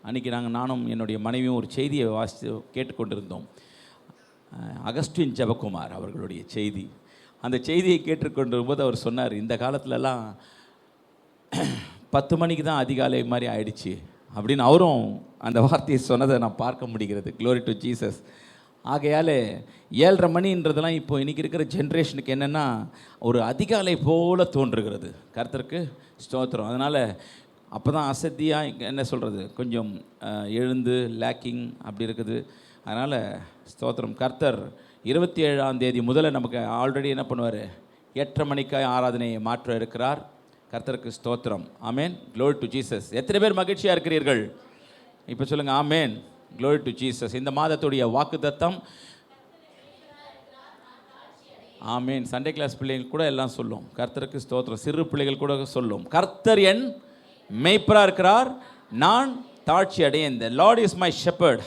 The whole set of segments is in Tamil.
அன்றைக்கி நானும் என்னுடைய மனைவியும் ஒரு செய்தியை வாசித்து கேட்டுக்கொண்டிருந்தோம். அகஸ்டின் ஜெபக்குமார் அவர்களுடைய செய்தி. அந்த செய்தியை கேட்டுக்கொண்டிருக்கும்போது அவர் சொன்னார், இந்த காலத்துலலாம் 10 மணிக்கு தான் அதிகாலை மாதிரி ஆயிடுச்சு அப்படின்னு அவரும் அந்த வார்த்தையை சொன்னதை நான் பார்க்க முடிகிறது. Glory to Jesus. ஆகையால் 7:30 மணின்றதெல்லாம் இப்போ இன்றைக்கி இருக்கிற ஜென்ரேஷனுக்கு என்னென்னா ஒரு அதிகாலை போல தோன்றுகிறது. கர்த்தருக்கு ஸ்தோத்திரம். அதனால் அப்போ தான் அசதியாக என்ன சொல்கிறது, கொஞ்சம் எழுந்து லேக்கிங் அப்படி இருக்குது. அதனால் ஸ்தோத்திரம். கர்த்தர் 27ஆம் தேதி முதல்ல நமக்கு ஆல்ரெடி என்ன பண்ணுவார், 8:30 மணிக்காய் ஆராதனையை மாற்ற இருக்கிறார். கர்த்தருக்கு ஸ்தோத்திரம். ஆமேன். Glory to Jesus. எத்தனை பேர் மகிழ்ச்சியாக இருக்கிறீர்கள்? இப்போ சொல்லுங்கள் ஆமேன். Glory to Jesus. இந்த மாதத்துடைய வாக்குத்தத்தம் ஆமேன். சண்டே கிளாஸ் பிள்ளைகள் கூட எல்லாம் சொல்லும் கர்த்தருக்கு ஸ்தோத்திரம். சிறு பிள்ளைகள் கூட சொல்லும், கர்த்தர் என் மேய்ப்பராக இருக்கிறார், நான் தாழ்ச்சி அடையேன். The Lord is my shepherd,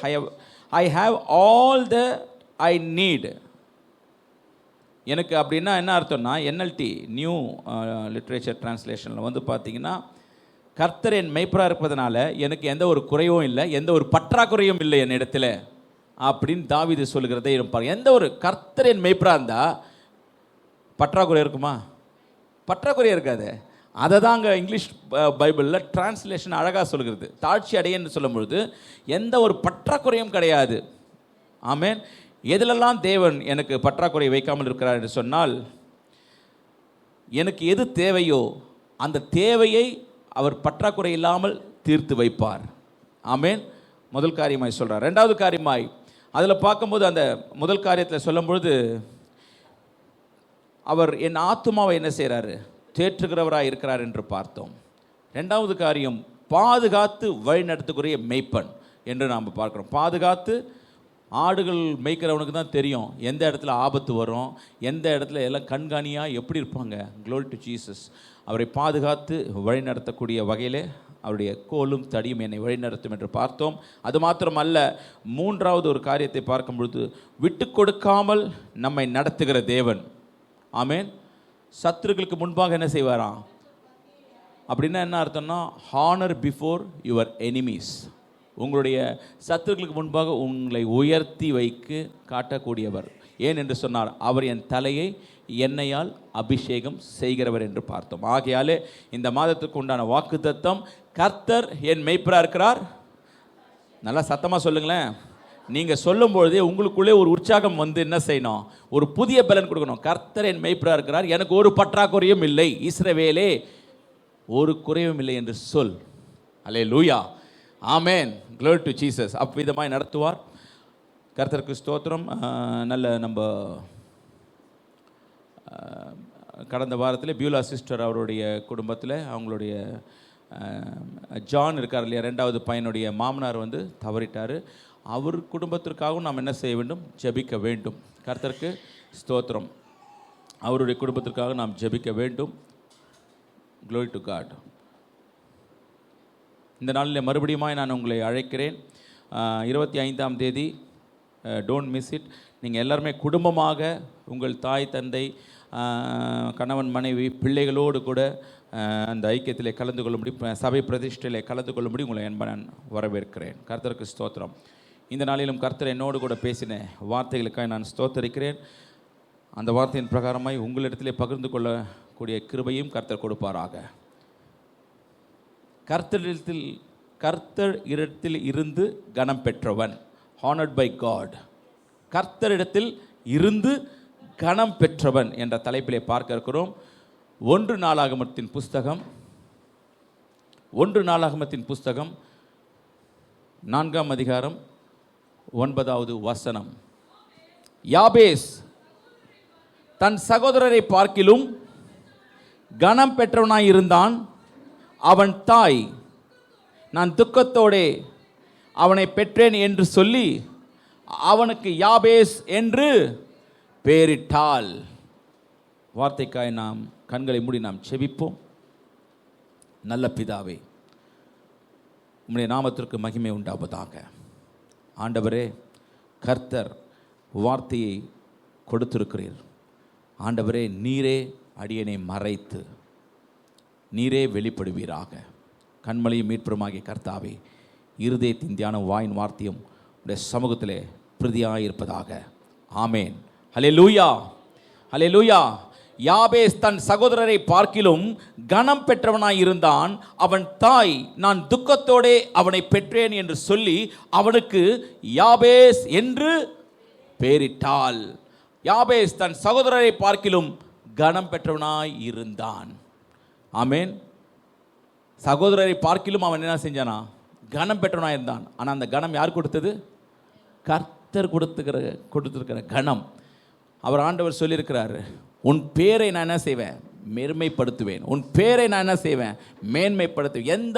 I have all the I need. எனக்கு அப்படின்னா என்ன அர்த்தம்னா, NLT நியூ லிட்ரேச்சர் டிரான்ஸ்லேஷனில் வந்து பார்த்தீங்கன்னா, கர்த்தர் என் மேய்ப்பராக இருப்பதனால எனக்கு எந்த ஒரு குறையும் இல்லை, எந்த ஒரு பற்றாக்குறையும் இல்லை என் இடத்துல அப்படின்னு தாவீது சொல்லுகிறதை இருப்பாங்க. எந்த ஒரு கர்த்தர் என் மேய்ப்பராக இருந்தால் பற்றாக்குறை இருக்குமா? பற்றாக்குறை இருக்காது. அதை தான் அங்கே இங்கிலீஷ் பைபிளில் டிரான்ஸ்லேஷன் அழகாக சொல்கிறது. தாழ்ச்சி அடையன்னு சொல்லும்பொழுது எந்த ஒரு பற்றாக்குறையும் கிடையாது. ஆமேன். எதிலெல்லாம் தேவன் எனக்கு பற்றாக்குறை வைக்காமல் இருக்கிறார் என்று சொன்னால், எனக்கு எது தேவையோ அந்த தேவையை அவர் பற்றாக்குறை இல்லாமல் தீர்த்து வைப்பார். ஆமேன். முதல் காரியமாய் சொல்கிறார். ரெண்டாவது காரியமாய் அதில் பார்க்கும்போது, அந்த முதல் காரியத்தில் சொல்லும்பொழுது அவர் என் ஆத்துமாவை என்ன செய்கிறாரு, தேற்றுகிறவராக இருக்கிறார் என்று பார்த்தோம். ரெண்டாவது காரியம், பாதுகாத்து வழி நடத்துக்குரிய மெய்ப்பன் என்று நாம் பார்க்குறோம். பாதுகாத்து, ஆடுகள் மேய்க்கிறவனுக்கு தான் தெரியும் எந்த இடத்துல ஆபத்து வரும், எந்த இடத்துல எல்லாம் கண்காணியாக எப்படி இருப்பாங்க. Glory to Jesus. அவரை பாதுகாத்து வழி நடத்தக்கூடிய வகையிலே அவருடைய கோலும் தடியும் என்னை வழிநடத்தும் என்று பார்த்தோம். அது மாத்திரம் அல்ல, மூன்றாவது ஒரு காரியத்தை பார்க்கும் பொழுது, விட்டு கொடுக்காமல் நம்மை நடத்துகிற தேவன். ஆமேன். சத்துருக்களுக்கு முன்பாக என்ன செய்வாராம் அப்படின்னா என்ன அர்த்தம்னா, ஹானர் பிஃபோர் யுவர் எனிமீஸ். உங்களுடைய சத்துருக்களுக்கு முன்பாக உங்களை உயர்த்தி வைக்க காட்டக்கூடியவர். ஏன் என்று சொன்னார், அவர் என் தலையை எண்ணெயால் அபிஷேகம் செய்கிறவர் என்று பார்த்தோம். ஆகையாலே இந்த மாதத்துக்கு உண்டான வாக்குத்தத்தம், கர்த்தர் என் மேய்ப்பராக இருக்கிறார். நல்லா சத்தமாக சொல்லுங்களேன். நீங்கள் சொல்லும்பொழுதே உங்களுக்குள்ளே ஒரு உற்சாகம் வந்து என்ன செய்யணும், ஒரு புதிய பலன் கொடுக்கணும். கர்த்தர் என் மேய்ப்பராக இருக்கிறார், எனக்கு ஒரு பற்றாக்குறையும் இல்லை, இஸ்ரவேலே ஒரு குறையும் இல்லை என்று சொல். அல்லேலூயா. ஆமேன். Glory to Jesus. அவ்விதமாய் நடத்துவார். கர்த்தருக்கு ஸ்தோத்திரம். நல்ல நம்ம கடந்த வாரத்தில் பியூலா சிஸ்டர் அவருடைய குடும்பத்தில் அவங்களுடைய ஜான் இருக்கார் இல்லையா, 2வது பையனுடைய மாமனார் வந்து தவறிட்டார். அவர் குடும்பத்திற்காகவும் நாம் என்ன செய்ய வேண்டும், ஜெபிக்க வேண்டும். கர்த்தருக்கு ஸ்தோத்திரம். அவருடைய குடும்பத்திற்காக நாம் ஜெபிக்க வேண்டும். Glory to God. இந்த நாளில் மறுபடியும் நான் உங்களை அழைக்கிறேன். 25ஆம் தேதி, டோன்ட் மிஸ் இட். நீங்கள் எல்லாருமே குடும்பமாக உங்கள் தாய் தந்தை கணவன் மனைவி பிள்ளைகளோடு கூட அந்த ஐக்கியத்திலே கலந்து கொள்ளும்படி, சபை பிரதிஷ்டையிலே கலந்து கொள்ளும்படி உங்களை நான் வரவேற்கிறேன். கர்த்தருக்கு ஸ்தோத்திரம். இந்த நாளிலும் கர்த்தர் என்னோடு கூட பேசின வார்த்தைகளுக்காக நான் ஸ்தோத்தரிக்கிறேன். அந்த வார்த்தையின் பிரகாரமாய் உங்களிடத்திலே பகிர்ந்து கொள்ளக்கூடிய கிருபையும் கர்த்தர் கொடுப்பாராக. கர்த்தரிடத்தில் இருந்து கனம் பெற்றவன், ஹானர்ட் பை காட். கர்த்தரிடத்தில் இருந்து கனம் பெற்றவன் என்ற தலைப்பிலே பார்க்க இருக்கிறோம். 1 நாளாகமத்தின் புஸ்தகம் 4ஆம் அதிகாரம் 9வது வசனம். யாபேஸ் தன் சகோதரரை பார்க்கிலும் கனம் பெற்றவனாய் இருந்தான். அவன் தாய், நான் துக்கத்தோடே அவனை பெற்றேன் என்று சொல்லி அவனுக்கு யாபேஸ் என்று பெயரிட்டாள். வார்த்தைக்காய் நாம் கண்களை மூடி நாம் செபிப்போம். நல்ல பிதாவே, உம்முடைய நாமத்திற்கு மகிமை உண்டாவதாக. ஆண்டவரே, கர்த்தர் வார்த்தையை கொடுத்திருக்கிறீர். ஆண்டவரே, நீரே அடியனை மறைத்து நீரே வெளிப்படுவீராக. கண்மலையும் மீட்புறமாகிய கர்த்தாவே, இருதயத்தின் தியானம் வாயின் வார்த்தையும் உடைய சமூகத்திலே பிரதியாயிருப்பதாக. ஆமேன். ஹல்லேலூயா, ஹல்லேலூயா. யாபேஸ் தன் சகோதரரை பார்க்கிலும் கனம் பெற்றவனாய் இருந்தான். அவன் தாய், நான் துக்கத்தோடே அவனை பெற்றேன் என்று சொல்லி அவனுக்கு யாபேஸ் என்று பெயரிட்டாள். யாபேஸ் தன் சகோதரரை பார்க்கிலும் கனம் பெற்றவனாய் இருந்தான். ஆமேன். சகோதரரை பார்க்கிலும் அவன் என்ன செஞ்சானா? கனம் பெற்றவனாய் இருந்தான். ஆனால் அந்த கனம் யார் கொடுத்தது? கர்த்தர் கொடுத்திருக்கிற கனம். அவர் ஆண்டவர் சொல்லியிருக்கிறார், உன் பேரை நான் என்ன செய்வேன்? மேன்மைப்படுத்துவேன். உன் பேரை நான் என்ன செய்வேன்? மேன்மைப்படுத்துவேன். எந்த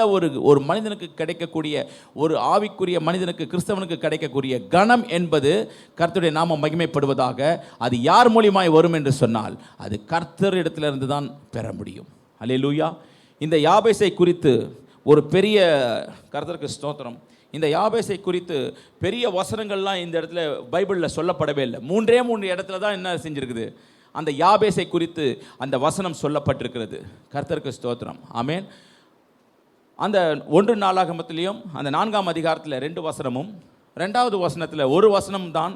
ஒரு மனிதனுக்கு கிடைக்கக்கூடிய, ஒரு ஆவிக்குரிய மனிதனுக்கு, கிறிஸ்தவனுக்கு கிடைக்கக்கூடிய கனம் என்பது கர்த்தருடைய நாமம் மகிமைப்படுவதாக. அது யார் மூலியமாய் வரும் என்று சொன்னால் அது கர்த்தர் இடத்திலிருந்து தான் பெற முடியும். அல்லேலூயா. இந்த யாபேசை குறித்து ஒரு பெரிய, கர்த்தருக்கு ஸ்தோத்திரம், இந்த யாபேசை குறித்து பெரிய வசனங்கள்லாம் இந்த இடத்துல பைபிளில் சொல்லப்படவே இல்லை. 3 இடத்துல தான் என்ன செஞ்சிருக்குது? அந்த யாபேசை குறித்து அந்த வசனம் சொல்லப்பட்டிருக்கிறது. கர்த்தருக்கு ஸ்தோத்திரம். ஆமேன். அந்த 1 நாளாகமத்திலையும் அந்த 4ஆம் அதிகாரத்தில் 2 வசனமும், 2வது வசனத்தில் 1 வசனம் தான்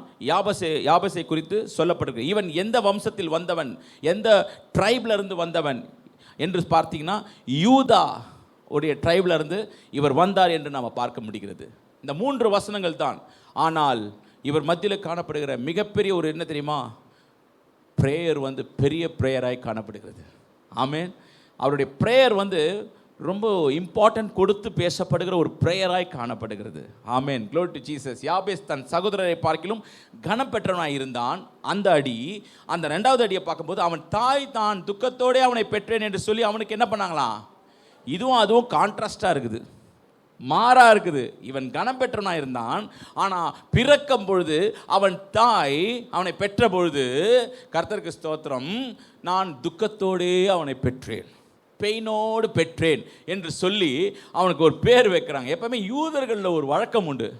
யாபேசை குறித்து சொல்லப்பட்டிருக்கு. இவன் எந்த வம்சத்தில் வந்தவன், எந்த ட்ரைப்ல இருந்து வந்தவன் என்று பார்த்தீங்கன்னா யூதா உடைய ட்ரைப்ல இருந்து இவர் வந்தார் என்று நாம் பார்க்க முடிகிறது. இந்த 3 வசனங்கள் தான். ஆனால் இவர் மத்தியில் காணப்படுகிற மிகப்பெரிய ஒரு என்ன தெரியுமா? பிரேயர் பெரிய பிரேயராய் காணப்படுகிறது. ஆமேன். அவருடைய பிரேயர் ரொம்ப இம்பார்ட்டன்ட் கொடுத்து பேசப்படுகிற ஒரு பிரேயராய் காணப்படுகிறது. ஆமேன். Glory to Jesus. யாபேஸ் தன் சகோதரரை பார்க்கிலும் கனம் பெற்றவனாய் இருந்தான். அந்த அடி. அந்த 2வது அடியை பார்க்கும்போது அவன் தாய் தான் துக்கத்தோடே அவனை பெற்றேன் என்று சொல்லி அவனுக்கு என்ன பண்ணாங்களாம்? இதுவும் அதுவும் கான்ட்ராஸ்டாக இருக்குது, மாறா இருக்குது. இவன் கனம் பெற்றவனாக இருந்தான். ஆனால் பிறக்கும் பொழுது அவன் தாய் அவனை பெற்ற பொழுது, கர்த்தருக்கு ஸ்தோத்திரம், நான் துக்கத்தோடே அவனை பெற்றேன், பெயினோடு பெற்றேன் என்று சொல்லி அவனுக்கு ஒரு பேர் வைக்கிறாங்க. எப்பவுமே யூதர்களில் ஒரு வழக்கம் உண்டு.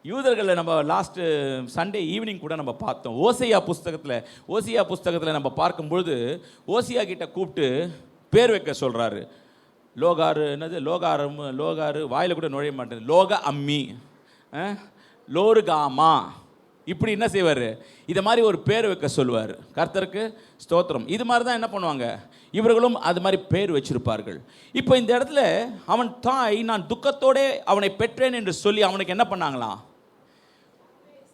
யூதர்களில் நம்ம லாஸ்ட்டு சண்டே ஈவினிங் கூட நம்ம பார்த்தோம். ஓசியா புஸ்தகத்தில் நம்ம பார்க்கும்பொழுது ஓசியா கிட்ட கூப்பிட்டு பேர் வைக்க சொல்கிறாரு. லோகாரு, என்னது லோகாரு வாயில் கூட நுழைய மாட்டேன், லோக அம்மி, லோருகாமா, இப்படி என்ன செய்வார்? இதை மாதிரி ஒரு பேர் வைக்க சொல்லுவார். கர்த்தருக்கு ஸ்தோத்திரம். இது மாதிரி தான் என்ன பண்ணுவாங்க, இவர்களும் அது மாதிரி பேர் வச்சிருப்பார்கள். இப்போ இந்த இடத்துல அவன் தாய் நான் துக்கத்தோடே அவனை பெற்றேன் என்று சொல்லி அவனுக்கு என்ன பண்ணாங்களாம்?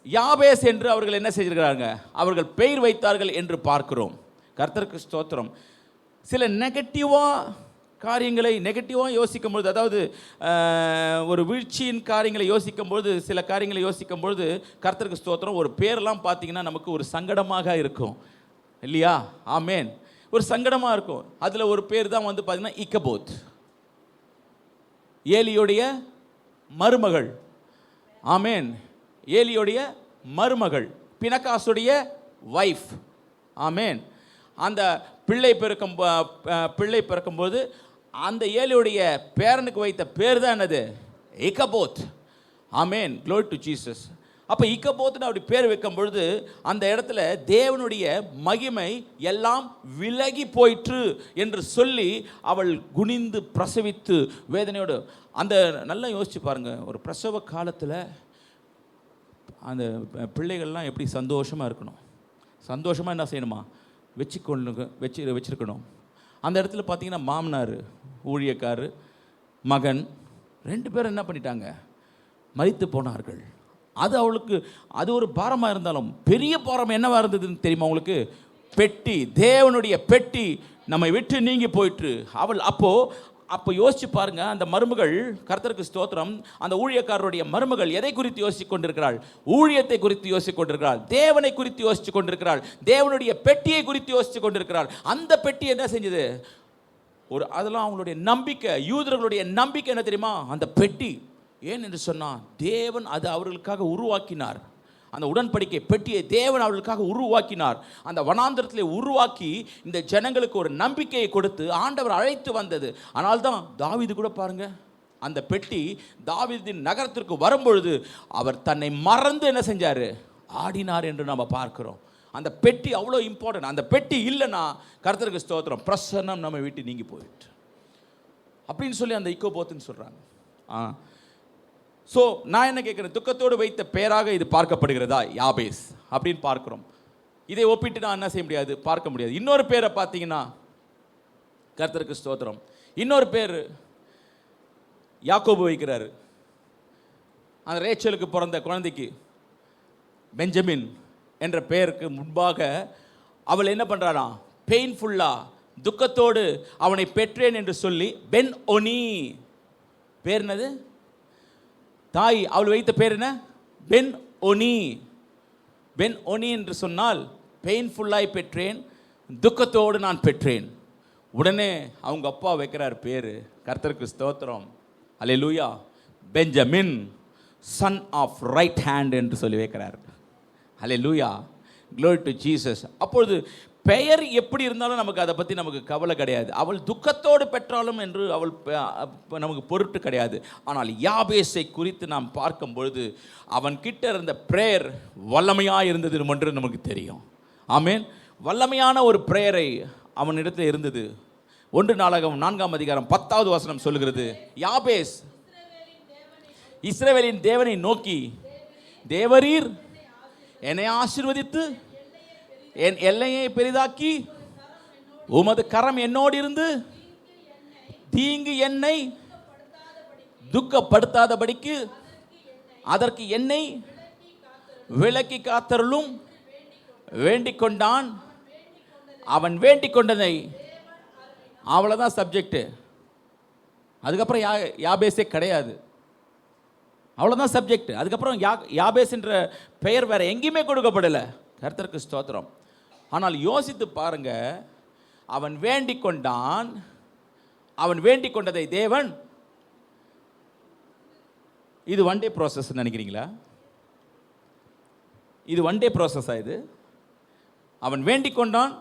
யாபேஸ் என்று அவர்கள் என்ன செய்திருக்கிறாங்க? அவர்கள் பெயர் வைத்தார்கள் என்று பார்க்கிறோம். கர்த்தருக்கு ஸ்தோத்திரம். சில நெகட்டிவாக யோசிக்கும்பொழுது, அதாவது ஒரு வீழ்ச்சியின் காரியங்களை யோசிக்கும்பொழுது, சில காரியங்களை யோசிக்கும்பொழுது, கர்த்தருக்கு ஸ்தோத்திரம், ஒரு பேரெல்லாம் பார்த்தீங்கன்னா நமக்கு ஒரு சங்கடமாக இருக்கும் இல்லையா? ஆமேன். ஒரு சங்கடமாக இருக்கும். அதில் ஒரு பேர் தான் பார்த்தீங்கன்னா இக்கபோத், ஏலியோடைய மருமகள். ஆமேன். ஏலியோடைய மருமகள், பினகாசுடைய வைஃப். ஆமேன். அந்த பிள்ளை பிறக்கும்போது அந்த ஏலியுடைய பேரனுக்கு வைத்த பேர் தான் என்னது? Ichabod. Amen. Glory to Jesus. அப்போ இக்கபோத்னு அப்படி பேர் வைக்கும் பொழுது அந்த இடத்துல தேவனுடைய மகிமை எல்லாம் விலகி போயிற்று என்று சொல்லி அவள் குனிந்து பிரசவித்து வேதனையோடு, அந்த நல்லா யோசிச்சு பாருங்க, ஒரு பிரசவ காலத்தில் அந்த பிள்ளைகள்லாம் எப்படி சந்தோஷமாக இருக்கணும், சந்தோஷமாக என்ன செய்யணுமா? வச்சிருக்கணும். அந்த இடத்துல பார்த்தீங்கன்னா மாமனார், ஊழியக்காரர், மகன் 2 பேரும் என்ன பண்ணிட்டாங்க? மரித்து போனார்கள். அது அவளுக்கு அது ஒரு பாரமாக இருந்தாலும் பெரிய பாரம் என்னவாக இருந்ததுன்னு தெரியுமா உங்களுக்கு? பெட்டி, தேவனுடைய பெட்டி நம்மை விட்டு நீங்கி போயிட்டு. அவள் அப்போ யோசிச்சு பாருங்க, அந்த மருமகள், கர்த்தருக்கு ஸ்தோத்திரம், அந்த ஊழியக்காரருடைய மருமகள் எதை குறித்து யோசிச்சு கொண்டிருக்கிறாள்? ஊழியத்தை குறித்து யோசிச்சு கொண்டிருக்கிறாள், தேவனை குறித்து யோசிச்சு கொண்டிருக்கிறாள், தேவனுடைய பெட்டியை குறித்து யோசிச்சு கொண்டிருக்கிறாள். அந்த பெட்டி என்ன செஞ்சது? அதெல்லாம் அவங்களுடைய நம்பிக்கை, யூதர்களுடைய நம்பிக்கை என்ன தெரியுமா? அந்த பெட்டி. ஏன் என்று சொன்னால் தேவன் அது அவர்களுக்காக உருவாக்கினார். அந்த உடன்படிக்கை பெட்டியை தேவன் அவர்களுக்காக உருவாக்கினார். அந்த வனாந்திரத்திலே உருவாக்கி இந்த ஜனங்களுக்கு ஒரு நம்பிக்கையை கொடுத்து ஆண்டவர் அழைத்து வந்தது. ஆனால் தான் தாவீது கூட பாருங்க, அந்த பெட்டி தாவீதின் நகரத்திற்கு வரும்பொழுது அவர் தன்னை மறந்து என்ன செஞ்சார்? ஆடினார் என்று நம்ம பார்க்கிறோம். அந்த பெட்டி அவ்வளோ இம்பார்ட்டன்ட். அந்த பெட்டி இல்லைன்னா, கர்த்தருக்கு ஸ்தோத்திரம், பிரசன்னம் நம்ம வீட்டு நீங்கி போயிட்டு. அப்படின்னு சொல்லி அந்த இக்கோபோத்துன்னு சொல்கிறாங்க. ஸோ நான் என்ன கேட்குறேன், துக்கத்தோடு வைத்த பெயராக இது பார்க்கப்படுகிறதா யாபேஸ் அப்படின்னு பார்க்குறோம். இதை ஒப்பிட்டு நான் என்ன செய்ய முடியாது, பார்க்க முடியாது. இன்னொரு பேரை பார்த்தீங்கன்னா, கர்த்தருக்கு ஸ்தோத்திரம், இன்னொரு பேர் யாக்கோபு வைக்கிறாரு. அந்த ரேச்சலுக்கு பிறந்த குழந்தைக்கு பெஞ்சமின் என்ற பெயருக்கு முன்பாக அவள் என்ன பண்ணுறானா, பெயின்ஃபுல்லாக துக்கத்தோடு அவனை பெற்றேன் என்று சொல்லி பென் ஒனி, பேர் என்னது, தாய் அவள் வைத்த பேர் என்ன, பென் ஒனி. பென் ஒனி என்று சொன்னால் பெயின்ஃபுல்லாய் பெற்றேன், துக்கத்தோடு நான் பெற்றேன். உடனே அவங்க அப்பா வைக்கிறார் பேர், கர்த்தருக்கு ஸ்தோத்திரம், அல்லேலூயா, Benjamin son of right hand என்று சொல்லி வைக்கிறார். அல்லேலூயா, க்ளோரி டு ஜீசஸ். அப்பொழுது பெயர் எப்படி இருந்தாலும் நமக்கு அதை பற்றி நமக்கு கவலை கிடையாது. அவள் துக்கத்தோடு பெற்றாலும் என்று அவள் நமக்கு பொருட்டு கிடையாது. ஆனால் யாபேஸை குறித்து நாம் பார்க்கும் பொழுது அவன் கிட்ட இருந்த பிரேயர் வல்லமையாக இருந்தது என்று நமக்கு தெரியும். ஆமேன். வல்லமையான ஒரு பிரேயரை அவனிடத்தில் இருந்தது. 1 நாளாகமம் 4ஆம் அதிகாரம் 10வது வசனம் சொல்லுகிறது, யாபேஸ் இஸ்ரவேலின் தேவனை நோக்கி, தேவரீர் என்னை ஆசீர்வதித்து என் எல்லையை பெரிதாக்கி உமது கரம் என்னோடு இருந்து தீங்கு என்னை துக்கப்படுத்தாதபடிக்கு அதற்கு என்னை விலக்கி காத்தருளும் வேண்டிக் கொண்டான். அவன் வேண்டிக் கொண்டதை, அவ்வளோதான் சப்ஜெக்ட். அதுக்கப்புறம் யாபேஸே கிடையாது, அவ்வளோதான் சப்ஜெக்ட். அதுக்கப்புறம் யாபேஸ் என்ற பெயர் வேற எங்கேயுமே கொடுக்கப்படலை. கர்த்தருக்கு ஸ்தோத்திரம். ஆனால் யோசித்து பாருங்க, அவன் வேண்டிக் கொண்டான், அவன் வேண்டிக் கொண்டதை தேவன், இது ஒன் டே ப்ராசஸ் நினைக்கிறீங்களா? இது ஒன் டே ப்ராசஸா? இது அவன் வேண்டிக் கொண்டான்,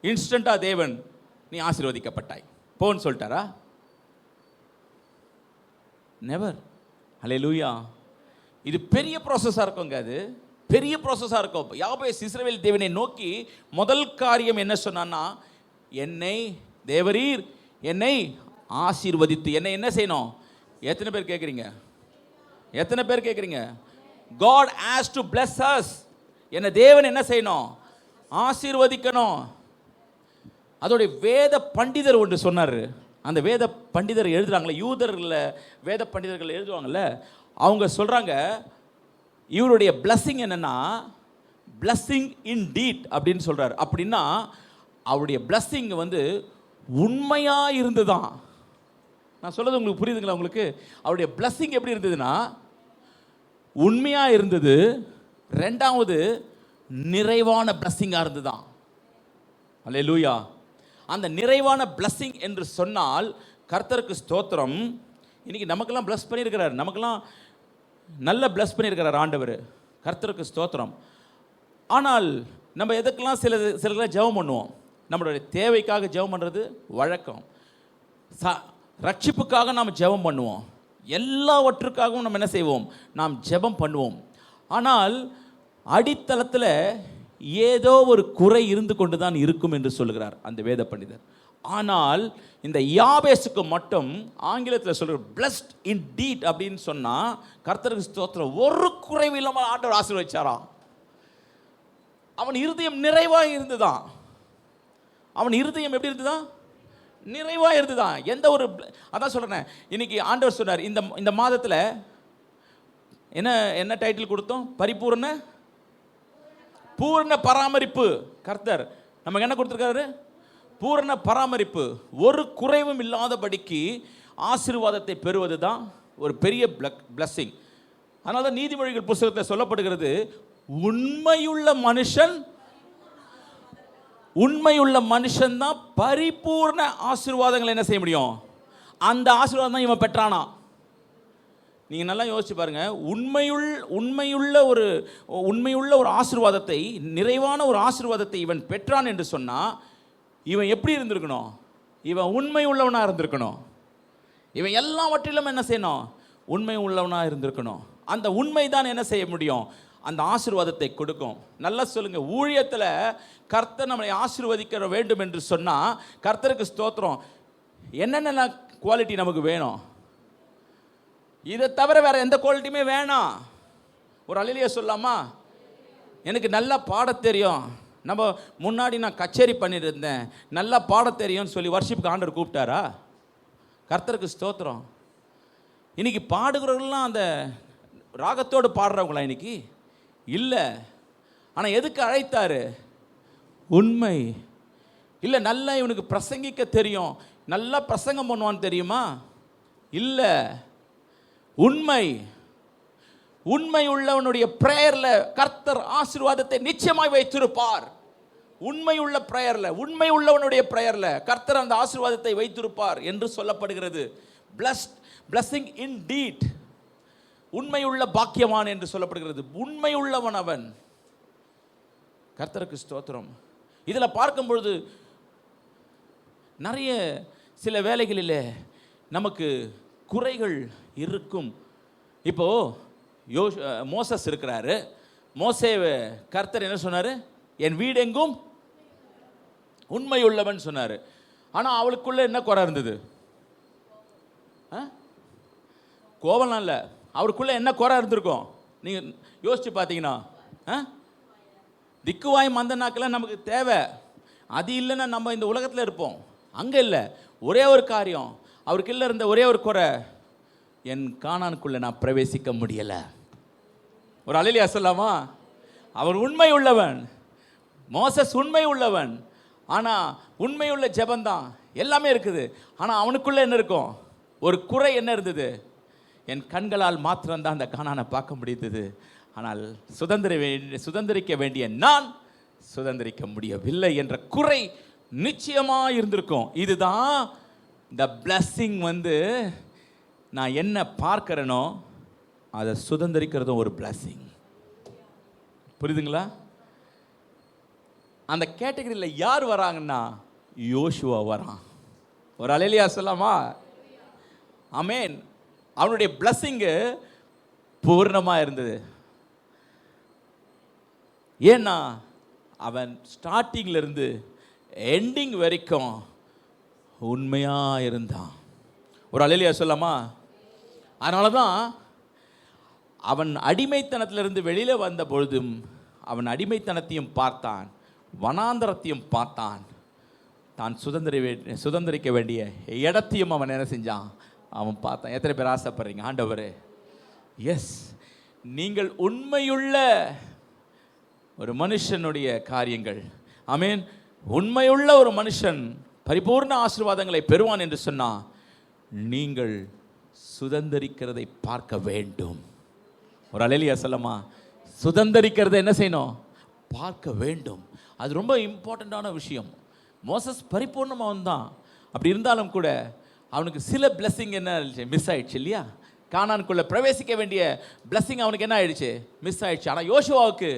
இன்ஸ்டண்டா தேவன் நீ ஆசீர்வதிக்கப்பட்டாய் போன்னு சொல்லிட்டாரா? நெவர். அல்லேலூயா. இது பெரிய ப்ராசஸாக இருக்குங்க, அது பெரிய ப்ராசஸாக இருக்கும். யாபேஸ் இஸ்ரவேல் தேவனை நோக்கி முதல் காரியம் என்ன சொன்னான்னா, என்னை தேவரீர் என்னை ஆசீர்வதித்து என்னை என்ன செய்யணும்? எத்தனை பேர் கேட்குறீங்க? எத்தனை பேர் கேட்குறீங்க? God has to bless us. என்ன தேவன் என்ன செய்யணும்? ஆசீர்வதிக்கணும். அதோடைய வேத பண்டிதர் ஒன்று சொன்னார். அந்த வேத பண்டிதர் எழுதுறாங்களே, யூதர்களில் வேத பண்டிதர்கள் எழுதுவாங்கல்ல, அவங்க சொல்கிறாங்க, இவருடைய பிளஸ்ஸிங் என்னன்னா, பிளஸ்ஸிங் இன் டீட் அப்படின்னு சொல்கிறார். அப்படின்னா அவருடைய பிளஸ்ஸிங் வந்து உண்மையாக இருந்துதான். நான் சொல்கிறது உங்களுக்கு புரியுதுங்களா? உங்களுக்கு அவருடைய பிளஸ்ஸிங் எப்படி இருந்ததுன்னா, உண்மையாக இருந்தது. ரெண்டாவது நிறைவான பிளஸ்ஸிங்காக இருந்துதான். அல்லேலூயா. அந்த நிறைவான பிளஸ்ஸிங் என்று சொன்னால் கர்த்தருக்கு ஸ்தோத்திரம். இன்னைக்கு நமக்கெல்லாம் பிளஸ் பண்ணியிருக்கிறார், நமக்கெல்லாம் நல்ல பிளஸ் பண்ணியிருக்கிறார் ஆண்டவர், கர்த்தருக்கு ஸ்தோத்திரம். ஆனால் நம்ம எதுக்கெல்லாம் சில ஜெபம் பண்ணுவோம்? நம்மளுடைய தேவைக்காக ஜெபம் பண்ணுறது வழக்கம். ரட்சிப்புக்காக நாம் ஜெபம் பண்ணுவோம். எல்லாவற்றுக்காகவும் நம்ம என்ன செய்வோம்? நாம் ஜெபம் பண்ணுவோம். ஆனால் அடித்தளத்தில் ஏதோ ஒரு குறை இருந்து கொண்டு தான் இருக்கும் என்று சொல்கிறார் அந்த வேத பண்டிதர். ஆனால் இந்த யாபேஸுக்கு மட்டும் ஆங்கிலத்தில் சொல்கிற பிளஸ்ட் இன் டீட் அப்படின்னு சொன்னால், கர்த்தருக்கு ஸ்தோத்திரம், ஒரு குறைவு இல்லாமல் ஆண்டவர் ஆசீர்வதிச்சாராம். அவன் இருதயம் நிறைவாக இருந்துதான். அவன் இருதயம் எப்படி இருந்துதான்? நிறைவாக இருந்துதான். எந்த ஒரு, அதான் சொல்கிறேன், இன்னைக்கு ஆண்டவர் சொன்னார், இந்த மாதத்தில் என்ன டைட்டில் கொடுத்தோம்? பூரண பராமரிப்பு. கர்த்தர் நமக்கு என்ன கொடுத்துருக்காரு? பூரண பராமரிப்பு. ஒரு குறைவும் இல்லாதபடிக்கு ஆசீர்வாதத்தை பெறுவது தான் ஒரு பெரிய பிளஸ்ஸிங். அதனால தான் நீதிமொழிகள் புத்தகத்தில் சொல்லப்படுகிறது, உண்மையுள்ள மனுஷன் தான் பரிபூர்ண ஆசீர்வாதங்களை என்ன செய்ய முடியும்? அந்த ஆசீர்வாதம் தான் இவன் பெற்றானா. நீங்கள் நல்லா யோசிச்சு பாருங்கள். உண்மையுள்ள ஒரு ஆசீர்வாதத்தை, நிறைவான ஒரு ஆசீர்வாதத்தை இவன் பெற்றான் என்று சொன்னால், இவன் எப்படி இருந்திருக்கணும்? இவன் உண்மை உள்ளவனாக இருந்திருக்கணும். இவன் எல்லாவற்றிலும் என்ன செய்யணும்? உண்மை உள்ளவனாக இருந்திருக்கணும். அந்த உண்மை தான் என்ன செய்ய முடியும்? அந்த ஆசீர்வாதத்தை கொடுக்கும். நல்லா சொல்லுங்க, ஊழியத்தில் கர்த்தர் நம்மளை ஆசீர்வதிக்க வேண்டும் என்று சொன்னால், கர்த்தருக்கு ஸ்தோத்திரம், என்னென்ன குவாலிட்டி நமக்கு வேணும். இதை தவிர வேற எந்த குவாலிட்டியுமே வேணாம். ஒரு அல்லேலூயா சொல்லாமா? எனக்கு நல்லா பாட தெரியும். நம்ம முன்னாடி நான் கச்சேரி பண்ணிட்டு இருந்தேன், நல்லா பாட தெரியும்னு சொல்லி வர்ஷிப்புக்கு ஆண்டவர் கூப்பிட்டாரா? கர்த்தருக்கு ஸ்தோத்திரம். இன்னைக்கு பாடுகிறவர்கள்லாம் அந்த ராகத்தோடு பாடுறவங்களா இன்னைக்கு? இல்லை. ஆனால் எதுக்கு அழைத்தாரு? உண்மை. இல்லை நல்லா இவனுக்கு பிரசங்கிக்க தெரியும், நல்லா பிரசங்கம் பண்ணுவான்னு தெரியுமா? இல்லை, உண்மை. உண்மை உள்ளவனுடைய பிரேயர்ல கர்த்தர் ஆசீர்வாதத்தை நிச்சயமாய் வைத்திருப்பார். உண்மை உள்ள பிரேயர்ல, உண்மை உள்ளவனுடைய பிரேயர்ல கர்த்தர் அந்த ஆசீர்வாதத்தை வைத்திருப்பார் என்று சொல்லப்படுகிறது. blessing indeed. உண்மை உள்ள பாக்கியவான் என்று சொல்லப்படுகிறது. உண்மை உள்ளவன் அவன். கர்த்தருக்கு ஸ்தோத்திரம். இதில் பார்க்கும் பொழுது நிறைய சில வேளைகளில் நமக்கு குறைகள் இருக்கும். இப்போ மோசஸ் இருக்கிறாரு. மோசேவை கர்த்தர் என்ன சொன்னார்? என் வீடு எங்கும் உண்மை உள்ளவன் சொன்னார். ஆனால் அவளுக்குள்ள என்ன குறை இருந்தது? கோபம்லாம் இல்லை, அவருக்குள்ள என்ன குறை இருந்திருக்கும்? நீங்கள் யோசிச்சு பார்த்தீங்கன்னா, திக்குவாய் மந்த நாக்கெல்லாம் நமக்கு தேவை. அது இல்லைன்னா நம்ம இந்த உலகத்தில் இருப்போம். அங்கே இல்லை, ஒரே ஒரு காரியம் அவருக்குள்ள இருந்த ஒரே ஒரு குறை, என் கானானுக்குள்ளே நான் பிரவேசிக்க முடியலை. ஒரு அல்லேலூயா சொல்லாமா? அவர் உண்மை உள்ளவன், மோசஸ் உண்மை உள்ளவன். ஆனால் உண்மை உள்ள ஜெபந்தான் எல்லாமே இருக்குது. ஆனால் அவனுக்குள்ளே என்ன இருக்கும்? ஒரு குறை என்ன இருந்தது? என் கண்களால் மாத்திரம்தான் அந்த கானானை பார்க்க முடிந்தது. ஆனால் சுதந்திரிக்க வேண்டிய நான் சுதந்திரிக்க முடியவில்லை என்ற குறை நிச்சயமாக இருந்திருக்கும். இதுதான் இந்த பிளஸ்ஸிங். நான் என்ன பார்க்கிறேனோ அதை சுதந்திரிக்கிறதும் ஒரு பிளஸ்ஸிங். புரியுதுங்களா? அந்த கேட்டகரியில் யார் வராங்கன்னா யோசுவா வரான். ஒரு அல்லேலூயா சொல்லாமா? ஆமென். அவனுடைய பிளஸ்ஸிங்கு பூர்ணமாக இருந்தது. ஏன்னா அவன் ஸ்டார்டிங்ல இருந்து எண்டிங் வரைக்கும் உண்மையாக இருந்தான். ஒரு அல்லேலூயா சொல்லாமா? அதனால தான் அவன் அடிமைத்தனத்திலிருந்து வெளியில் வந்த பொழுதும் அவன் அடிமைத்தனத்தையும் பார்த்தான், வனாந்தரத்தையும் பார்த்தான், தான் சுதந்திரிக்க வேண்டிய இடத்தையும் அவன் என்ன செஞ்சான்? அவன் பார்த்தான். எத்தனை பேர் ஆசைப்படுறீங்க? ஆண்டவரே, எஸ், நீங்கள் உண்மையுள்ள ஒரு மனுஷனுடைய காரியங்கள், ஆமென், உண்மையுள்ள ஒரு மனுஷன் பரிபூர்ண ஆசீர்வாதங்களை பெறுவான் என்று சொன்னால் நீங்கள் சுதந்திரிக்கிறதை பார்க்க வேண்டும். ஒரு அல்லேலூயா சொல்லமா? சுதந்திரிக்கிறதை என்ன செய்யணும்? பார்க்க வேண்டும். அது ரொம்ப இம்பார்ட்டண்ட்டான விஷயம். மோசஸ் பரிபூர்ணமாக வந்தான். அப்படி இருந்தாலும் கூட அவனுக்கு சில பிளஸ்ஸிங் என்ன மிஸ் ஆயிடுச்சு இல்லையா? கானானுக்குள்ளே பிரவேசிக்க வேண்டிய பிளஸ்ஸிங் அவனுக்கு என்ன ஆயிடுச்சு? மிஸ் ஆயிடுச்சு. ஆனால் யோசுவாவுக்கு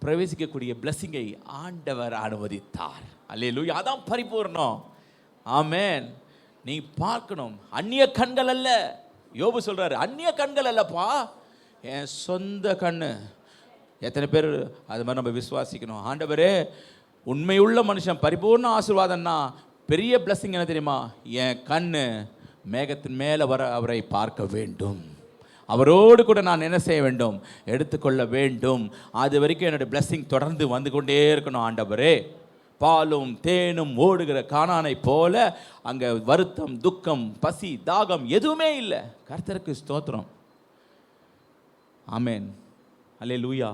பிரவேசிக்கக்கூடிய பிளஸ்ஸிங்கை ஆண்டவர் அனுமதித்தார். அல்லேலூயா. அதான் பரிபூர்ணம். ஆமென். நீ பார்க்கணும், அந்நிய கண்கள் அல்ல. யோபு சொல்றாரு, அந்நிய கண்கள் அல்லப்பா, என் சொந்த கண்ணு. எத்தனை பேர் அது மாதிரி நம்ம விசுவாசிக்கணும்? ஆண்டவரே, உண்மையுள்ள மனுஷன் பரிபூர்ண ஆசீர்வாதம்னா பெரிய பிளஸ்ஸிங் என்ன தெரியுமா? என் கண்ணு மேகத்தின் மேலே வர அவரை பார்க்க வேண்டும், அவரோடு கூட நான் என்ன செய்ய வேண்டும்? எடுத்துக்கொள்ள வேண்டும். அது வரைக்கும் என்னுடைய பிளஸ்ஸிங் தொடர்ந்து வந்து கொண்டே இருக்கணும். ஆண்டவரே, பாலும் தேனும் ஓடுகிற கானானை போல அங்கே வருத்தம், துக்கம், பசி, தாகம் எதுவுமே இல்லை. கர்த்தருக்கு ஸ்தோத்திரம். ஆமென். அல்லேலூயா.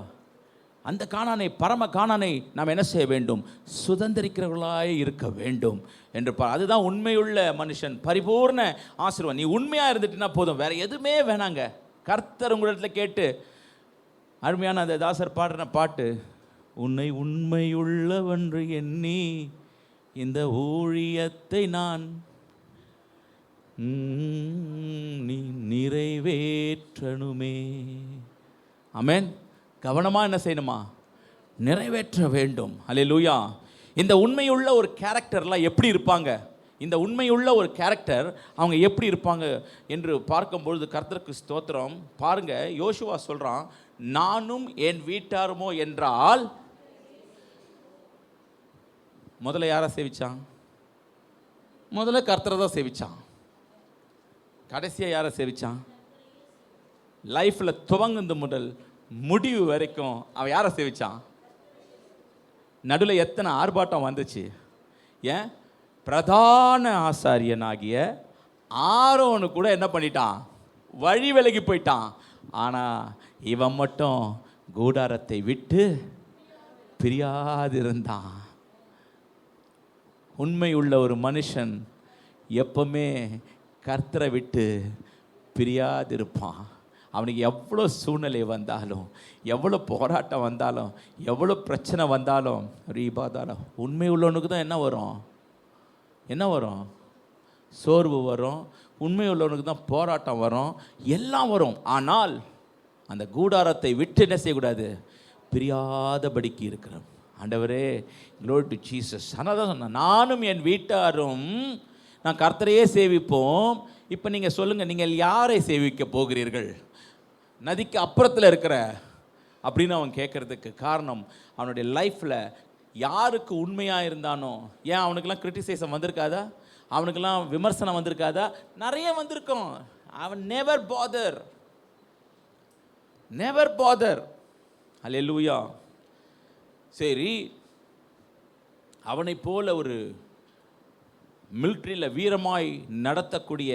அந்த கானானை, பரம கானானை நாம் என்ன செய்ய வேண்டும்? சுதந்திரிக்கிறவர்களாய் இருக்க வேண்டும் என்று அதுதான் உண்மையுள்ள மனுஷன், பரிபூர்ண ஆசீர்வாதம். நீ உண்மையாக இருந்துட்டுனா போதும், வேற எதுவுமே வேணாங்க. கர்த்தர் உங்களிடத்தில் கேட்டு அருமையான அந்த தாசர் பாடுற பாட்டு, உன்னை உண்மையுள்ளவன்று எண்ணி இந்த ஊழியத்தை நான் நீ நிறைவேற்றணுமே. ஆமென். கவனமாக என்ன செய்யணுமா? நிறைவேற்ற வேண்டும். அல்லேலூயா. இந்த உண்மையுள்ள ஒரு கேரக்டர்லாம் எப்படி இருப்பாங்க? இந்த உண்மையுள்ள ஒரு கேரக்டர் அவங்க எப்படி இருப்பாங்க என்று பார்க்கும்பொழுது கர்த்தருக்கு ஸ்தோத்திரம். பாருங்க, யோசுவா சொல்கிறான், நானும் என் வீட்டாருமோ என்றால். முதல்ல யாரை சேவிச்சான்? முதல்ல கர்த்தரை தான் சேவிச்சான். கடைசியாக யாரை சேவிச்சான்? லைஃப்பில் துவங்குந்து முதல் முடிவு வரைக்கும் அவன் யாரை சேவிச்சான்? நடுவில் எத்தனை ஆர்ப்பாட்டம் வந்துச்சு? ஏன்? பிரதான ஆசாரியனாகிய ஆரோனு கூட என்ன பண்ணிட்டான்? வழி விலகி போயிட்டான். ஆனால் இவன் மட்டும் கூடாரத்தை விட்டு பிரியாதிருந்தான். உண்மை உள்ள ஒரு மனுஷன் எப்பவுமே கர்த்தரை விட்டு பிரியாதிருப்பான். அவனுக்கு எவ்வளோ சூழ்நிலை வந்தாலும், எவ்வளோ போராட்டம் வந்தாலும், எவ்வளோ பிரச்சனை வந்தாலும், ரீபாதாலும் உண்மை உள்ளவனுக்கு தான் என்ன வரும்? என்ன வரும்? சோர்வு வரும். உண்மை உள்ளவனுக்கு தான் போராட்டம் வரும், எல்லாம் வரும். ஆனால் அந்த கூடாரத்தை விட்டு என்ன செய்யக்கூடாது? பிரியாதபடிக்கு இருக்கிறோம். ஆண்டவரே, glory to Jesus. ஆனால் தான் சொன்னேன், நானும் என் வீட்டாரும் நான் கர்த்தரையே சேவிப்போம். இப்போ நீங்கள் சொல்லுங்கள், நீங்கள் யாரை சேவிக்க போகிறீர்கள்? நதிக்கு அப்புறத்தில் இருக்கிற அப்படின்னு அவன் கேட்குறதுக்கு காரணம், அவனுடைய லைஃப்பில் யாருக்கு உண்மையாக இருந்தானோ. ஏன் அவனுக்கெல்லாம் கிரிட்டிசைசம் வந்திருக்காதா? அவனுக்கெல்லாம் விமர்சனம் வந்திருக்காதா? நிறைய வந்திருக்கும். அவன் நெவர் பாதர். அல்லேலூயா. சரி, அவனை போல ஒரு மிலிட்ரியில் வீரமாய் நடத்தக்கூடிய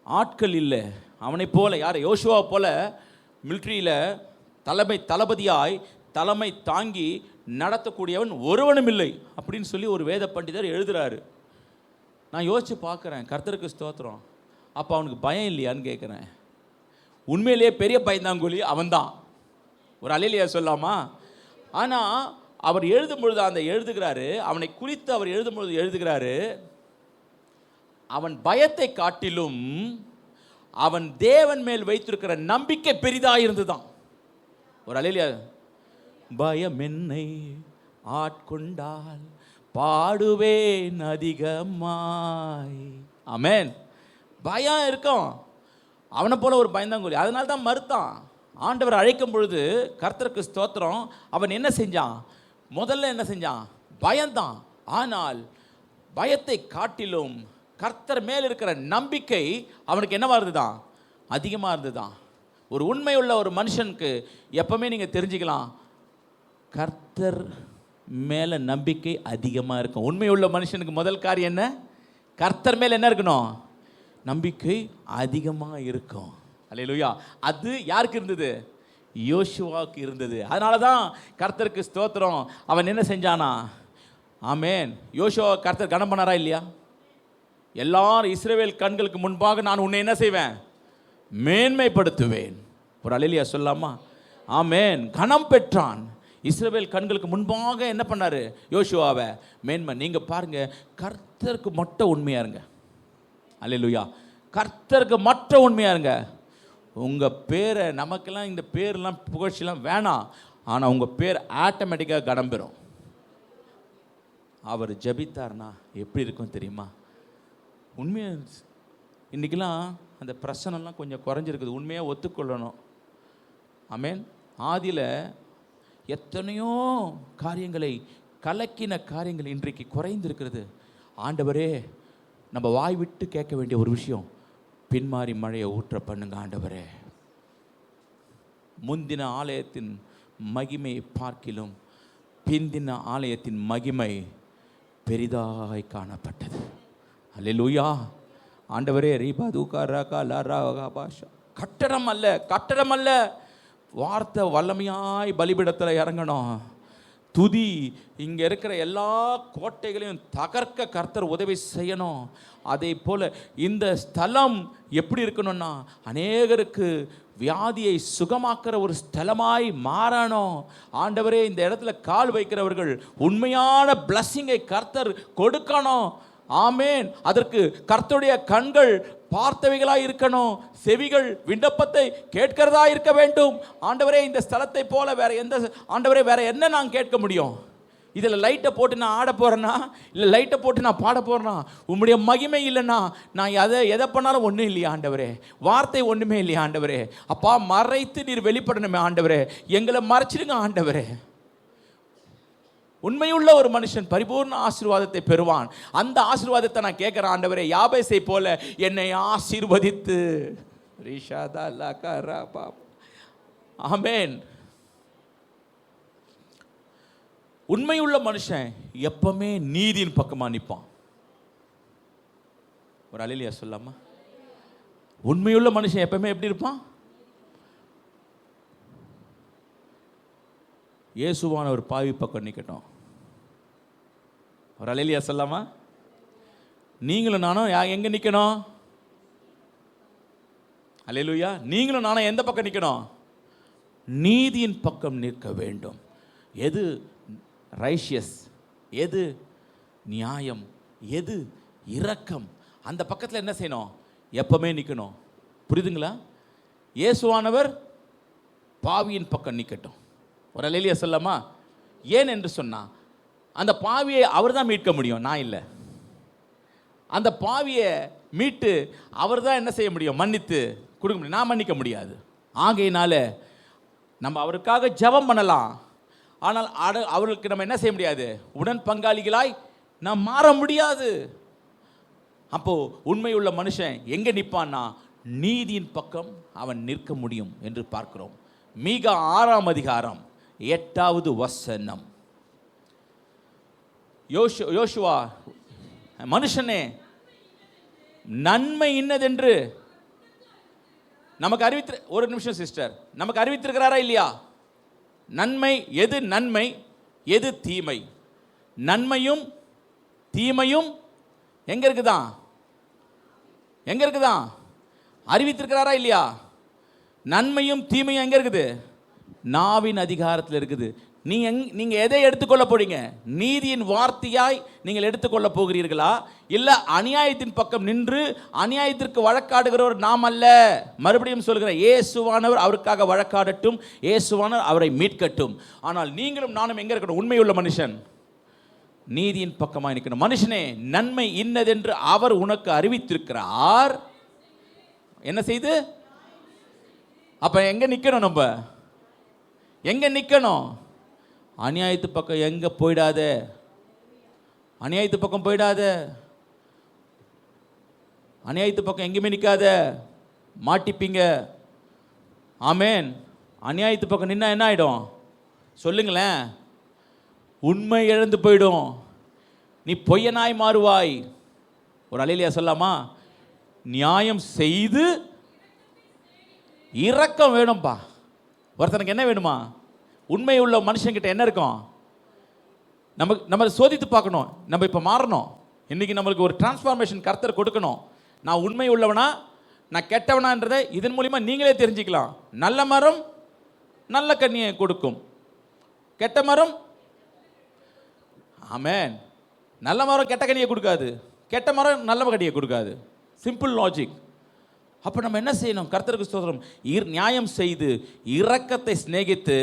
ஆட்கள் இல்லை. அவனை போல யார்? யோசுவா போல மிலிட்ரியில் தளபதியாய் தலைமை தாங்கி நடத்தக்கூடியவன் ஒருவனும் இல்லை அப்படின்னு சொல்லி ஒரு வேத பண்டிதர் எழுதுறாரு. நான் யோசிச்சு பார்க்குறேன், கர்த்தருக்கு ஸ்தோத்திரம். அப்போ அவனுக்கு பயம் இல்லையான்னு கேட்குறேன். உண்மையிலேயே பெரிய பயந்தாங்கோலி அவன்தான். ஒரு அல்லேலூயா சொல்லாமா? ஆனால் அவர் எழுதும் பொழுது எழுதுகிறாரு, அவனை குறித்து அவர் எழுதும் பொழுது எழுதுகிறாரு, அவன் பயத்தை காட்டிலும் அவன் தேவன் மேல் வைத்திருக்கிற நம்பிக்கை பெரிதாக இருந்துதான். ஒரு அல்லேலூயா. பயம் என்னை ஆட்கொண்டால் பாடுவேன் அதிகமாய். ஆமென். பயம் இருக்கும். அவனை போல ஒரு பயந்தாங்கோலி. அதனால தான் மறுத்தான். ஆண்டவர் அழைக்கும் பொழுது கர்த்தருக்கு ஸ்தோத்திரம், அவன் என்ன செஞ்சான்? முதல்ல என்ன செஞ்சான்? பயந்தான். ஆனால் பயத்தை காட்டிலும் கர்த்தர் மேல் இருக்கிற நம்பிக்கை அவனுக்கு என்னவா இருந்துதான்? அதிகமாக இருந்துதான். ஒரு உண்மை உள்ள ஒரு மனுஷனுக்கு எப்பவுமே நீங்கள் தெரிஞ்சுக்கலாம், கர்த்தர் மேலே நம்பிக்கை அதிகமாக இருக்கும். உண்மை உள்ள மனுஷனுக்கு முதல் காரியம் என்ன? கர்த்தர் மேல் என்ன இருக்கணும்? நம்பிக்கை அதிகமாக இருக்கும். அல்லேலூயா. அது யாருக்கு இருந்தது? யோசுவாவுக்கு இருந்தது. அதனால தான் கர்த்தருக்கு ஸ்தோத்திரம். அவன் என்ன செஞ்சானா? ஆமென். யோசுவா கர்த்தர் கனம் பண்ணாரா இல்லையா? எல்லாரும் இஸ்ரவேல் கண்களுக்கு முன்பாக நான் உன்னை என்ன செய்வேன்? மேன்மைப்படுத்துவேன். ஒரு அல்லேலூயா சொல்லாமா? ஆமென். கனம் பெற்றான். இஸ்ரவேல் கண்களுக்கு முன்பாக என்ன பண்ணாரு? யோசுவாவை மேன்மை. நீங்கள் பாருங்க, கர்த்தருக்கு மட்டும் உண்மையா இருங்க. அல்லேலூயா. கர்த்தருக்கு மட்டும் உண்மையா இருங்க. உங்கள் பேரை, நமக்கெல்லாம் இந்த பேரெல்லாம் புகழ்ச்சிலாம் வேணாம், ஆனால் உங்கள் பேர் ஆட்டோமேட்டிக்காக கனம் பெறும். அவர் ஜபித்தார்னா எப்படி இருக்கும் தெரியுமா? உண்மையாக இன்றைக்கெல்லாம் அந்த பிரச்சனைலாம் கொஞ்சம் குறைஞ்சிருக்குது. உண்மையாக ஒத்துக்கொள்ளணும். ஆமென். ஆதியில் எத்தனையோ காரியங்களை கலக்கின காரியங்கள் இன்றைக்கு குறைந்திருக்கிறது. ஆண்டவரே, நம்ம வாய் விட்டு கேட்க வேண்டிய ஒரு விஷயம், பின்மாறி மழையை ஊற்ற பண்ணுங்க ஆண்டவரே. முந்தின ஆலயத்தின் மகிமை பார்க்கிலும் பிந்தின ஆலயத்தின் மகிமை பெரிதாய் காணப்பட்டது. அல்லேலூயா. ஆண்டவரே, ரீபா தூக்கா ராகா லாரா பாஷா. கட்டடம் அல்ல, வார்த்தை வல்லமையாய் பலிபீடத்தில் இறங்கணும். துதி இங்கே இருக்கிற எல்லா கோட்டைகளையும் தகர்க்க கர்த்தர் உதவி செய்யணும். அதே போல் இந்த ஸ்தலம் எப்படி இருக்கணும்னா, அநேகருக்கு வியாதியை சுகமாக்குற ஒரு ஸ்தலமாய் மாறணும். ஆண்டவரே, இந்த இடத்துல கால் வைக்கிறவர்கள் உண்மையான பிளஸ்ஸிங்கை கர்த்தர் கொடுக்கணும். ஆமேன். அதற்கு கர்த்தருடைய கண்கள் பார்த்தவைகளாய் இருக்கணும், செவிகள் விண்ணப்பத்தை கேட்கிறதா இருக்க வேண்டும். ஆண்டவரே, இந்த ஸ்தலத்தை போல வேற எந்த, ஆண்டவரே, வேற என்ன நான் கேட்க முடியும்? இதில் லைட்டை போட்டு நான் ஆட போகிறேன்னா, இல்லை லைட்டை போட்டு நான் பாட போகிறேன்னா, உம்முடைய மகிமை இல்லைன்னா நான் எதை பண்ணாலும் ஒன்றும் இல்லையா ஆண்டவரே? வார்த்தை ஒன்றுமே இல்லையா ஆண்டவரே? அப்பா, மறைத்து நீர் வெளிப்படணுமே ஆண்டவரே. எங்களை மறைச்சிடுங்க ஆண்டவரே. உண்மையுள்ள ஒரு மனுஷன் பரிபூர்ண ஆசீர்வாதத்தை பெறுவான். அந்த ஆசீர்வாதத்தை நான் கேட்கிறேன், ஆண்டவரே யாபேசை போல என்னை ஆசீர்வதித்து. ஆமென். உண்மையுள்ள மனுஷன் எப்பவுமே நீதியின் பக்கமா நிற்பான். ஒரு அல்லேலூயா சொல்லாமா? உண்மையுள்ள மனுஷன் எப்பவுமே எப்படி இருப்பான்? இயேசுவான ஒரு பாவி பக்கம் நிற்கட்டும். ஒரு அல்லேலூயா சொல்லாமா? நீங்களும் நானும் எங்க நிற்கணும்? அல்லேலூயா. நீங்களும் நானும் எந்த பக்கம் நிற்கணும்? நீதியின் பக்கம் நிற்க வேண்டும். எது ரைஷியஸ், எது நியாயம், எது இரக்கம், அந்த பக்கத்தில் என்ன செய்யணும்? எப்பவுமே நிற்கணும். புரியுதுங்களா? இயேசுவானவர் பாவியின் பக்கம் நிற்கட்டும். ஒரு அல்லேலூயா சொல்லாமா? ஏன் என்று சொன்னா, அந்த பாவியை அவர் தான் மீட்க முடியும், நான் இல்லை. அந்த பாவியை மீட்டு அவர் தான் என்ன செய்ய முடியும்? மன்னித்து கொடுக்க முடியும், நான் மன்னிக்க முடியாது. ஆகையினால நம்ம அவருக்காக ஜெபம் பண்ணலாம், ஆனால் அவர்களுக்கு நம்ம என்ன செய்ய முடியாது? உடன் பங்காளிகளாய் நாம் மாற முடியாது. அப்போ உண்மையுள்ள மனுஷன் எங்க நிற்பான்னா, நீதியின் பக்கம் அவன் நிற்க முடியும் என்று பார்க்கிறோம். மீகா 6ஆம் அதிகாரம் 8வது வசனம். யோசுவா, மனுஷனே நன்மை இன்னதென்று நமக்கு ஒரு நிமிஷம் சிஸ்டர், நமக்கு அறிவித்திருக்கிறாரா இல்லையா? நன்மை எது? நன்மை எது? தீமை. நன்மையும் தீமையும் எங்க இருக்குதான்? எங்க இருக்குதான்? அறிவித்திருக்கிறாரா இல்லையா? நன்மையும் தீமையும் எங்க இருக்குது? நாவின் அதிகாரத்தில் இருக்குது. நீங்க எதை எடுத்துக்கொள்ள போறீங்க? நீதியின் வார்த்தையாய் நீங்கள் எடுத்துக்கொள்ள போகிறீர்களா, இல்ல அநியாயத்தின் பக்கம் நின்று அநியாயத்திற்கு வழக்காடுகிறவர் நாம் அல்ல. மறுபடியும் சொல்கிறேன், இயேசுவானவர் அவருக்காக வழக்காடட்டும், இயேசுவானவர் அவரை மீட்கட்டும். ஆனால் நீங்களும் நானும் எங்க இருக்கணும்? உண்மையுள்ள மனுஷன் நீதியின் பக்கமாக நிற்கணும். மனுஷனே நன்மை இன்னதென்று அவர் உனக்கு அறிவித்திருக்கிறார். என்ன செய்து? அப்ப எங்க நிக்கணும்? நம்ம எங்க நிக்கணும்? அநியாயத்து பக்கம் எங்க போயிடாத, அநியாயத்து பக்கம் போயிடாத, அநியாயத்து பக்கம் எங்கேயுமே நிற்காத, மாட்டிப்பீங்க. ஆமேன். அநியாயத்து பக்கம் நின்னா என்ன ஆயிடும்? சொல்லுங்களேன். உண்மை இழந்து போயிடும். நீ பொய்யனாய் மாறுவாய். ஒரு அல்லேலூயா சொல்லாமா? நியாயம் செய்து இரக்கம் வேணும்பா. ஒருத்தனுக்கு என்ன வேணுமா? உண்மை உள்ள மனுஷங்கிட்ட என்ன இருக்கும்? நம்ம சோதித்து பார்க்கணும். நம்ம இப்போ மாறணும். இன்னைக்கு நம்மளுக்கு ஒரு டிரான்ஸ்ஃபார்மேஷன் கர்த்தர் கொடுக்கணும். நான் உண்மை உள்ளவனா, நான் கெட்டவனான்றதை இதன் மூலிமா நீங்களே தெரிஞ்சுக்கலாம். நல்ல மரம் நல்ல கனியை கொடுக்கும், கெட்ட மரம் ஆமென் நல்ல மரம் கெட்ட கனியை கொடுக்காது, கெட்ட மரம் நல்ல கனியை கொடுக்காது. Simple logic. அப்போ நம்ம என்ன செய்யணும்? கர்த்தருக்கு ஸ்தோத்திரம். நியாயம் செய்து இரக்கத்தை சிநேகித்து,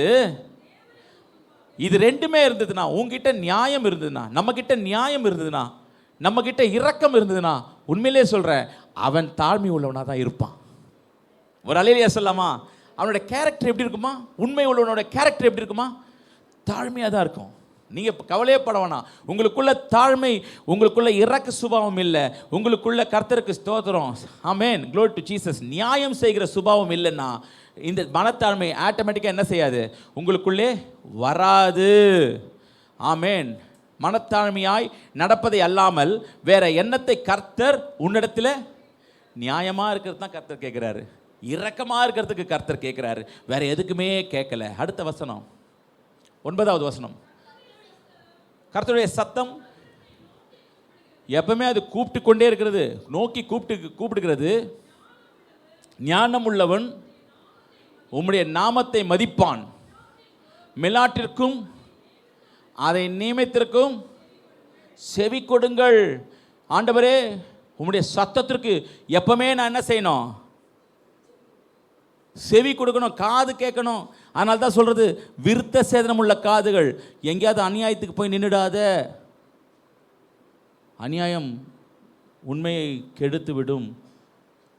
இது ரெண்டுமே இருந்ததுன்னா, உங்ககிட்ட நியாயம் இருந்ததுன்னா, நம்ம கிட்ட நியாயம் இருந்ததுன்னா, நம்ம கிட்ட இரக்கம் இருந்ததுன்னா, உண்மையிலே சொல்றேன், அவன் தாழ்மை உள்ளவனா தான் இருப்பான். ஒரு அல்லேலூயா சொல்லாமா? அவனோட கேரக்டர் எப்படி இருக்குமா? உண்மை உள்ளவனோட கேரக்டர் எப்படி இருக்குமா? தாழ்மையாக தான் இருக்கும். நீங்க கவலையே பட வேணாம். உங்களுக்குள்ள தாழ்மை, உங்களுக்குள்ள இரக்க சுபாவம் இல்லை, உங்களுக்குள்ள கர்த்தருக்கு ஸ்தோத்திரம் ஆமென் க்ளோரி டு ஜீசஸ் நியாயம் செய்கிற சுபாவம் இல்லைன்னா, இந்த மனத்தாழ்மை ஆட்டோமேட்டிக்காக என்ன செய்யாது? உங்களுக்குள்ளே வராது. ஆமென். மனத்தாழ்மையாய் நடப்பதை அல்லாமல் வேற எண்ணத்தை கர்த்தர் உன்னிடத்தில் நியாயமாக இருக்கிறது தான் கர்த்தர் கேட்குறாரு. இரக்கமாக இருக்கிறதுக்கு கர்த்தர் கேட்குறாரு, வேற எதுக்குமே கேட்கல. அடுத்த வசனம், 9வது வசனம். கர்த்தருடைய சத்தம் எப்பவுமே அது கூப்பிட்டு கொண்டே இருக்கிறது, நோக்கி கூப்பிட்டுக்கிறது. ஞானம் உள்ளவன் உம்முடைய நாமத்தை மதிப்பான், மிலாட்டிற்கும் அதை நியமித்திற்கும் செவி கொடுங்கள். ஆண்டவரே, உம்முடைய சத்தத்திற்கு எப்பவுமே நான் என்ன செய்யணும்? செவி கொடுக்கணும், காது கேட்கணும். அதனால தான் சொல்றது, விருத்த சேதனம் உள்ள காதுகள். எங்கேயாவது அநியாயத்துக்கு போய் நின்றுடாத. அநியாயம் உண்மையை கெடுத்து விடும்.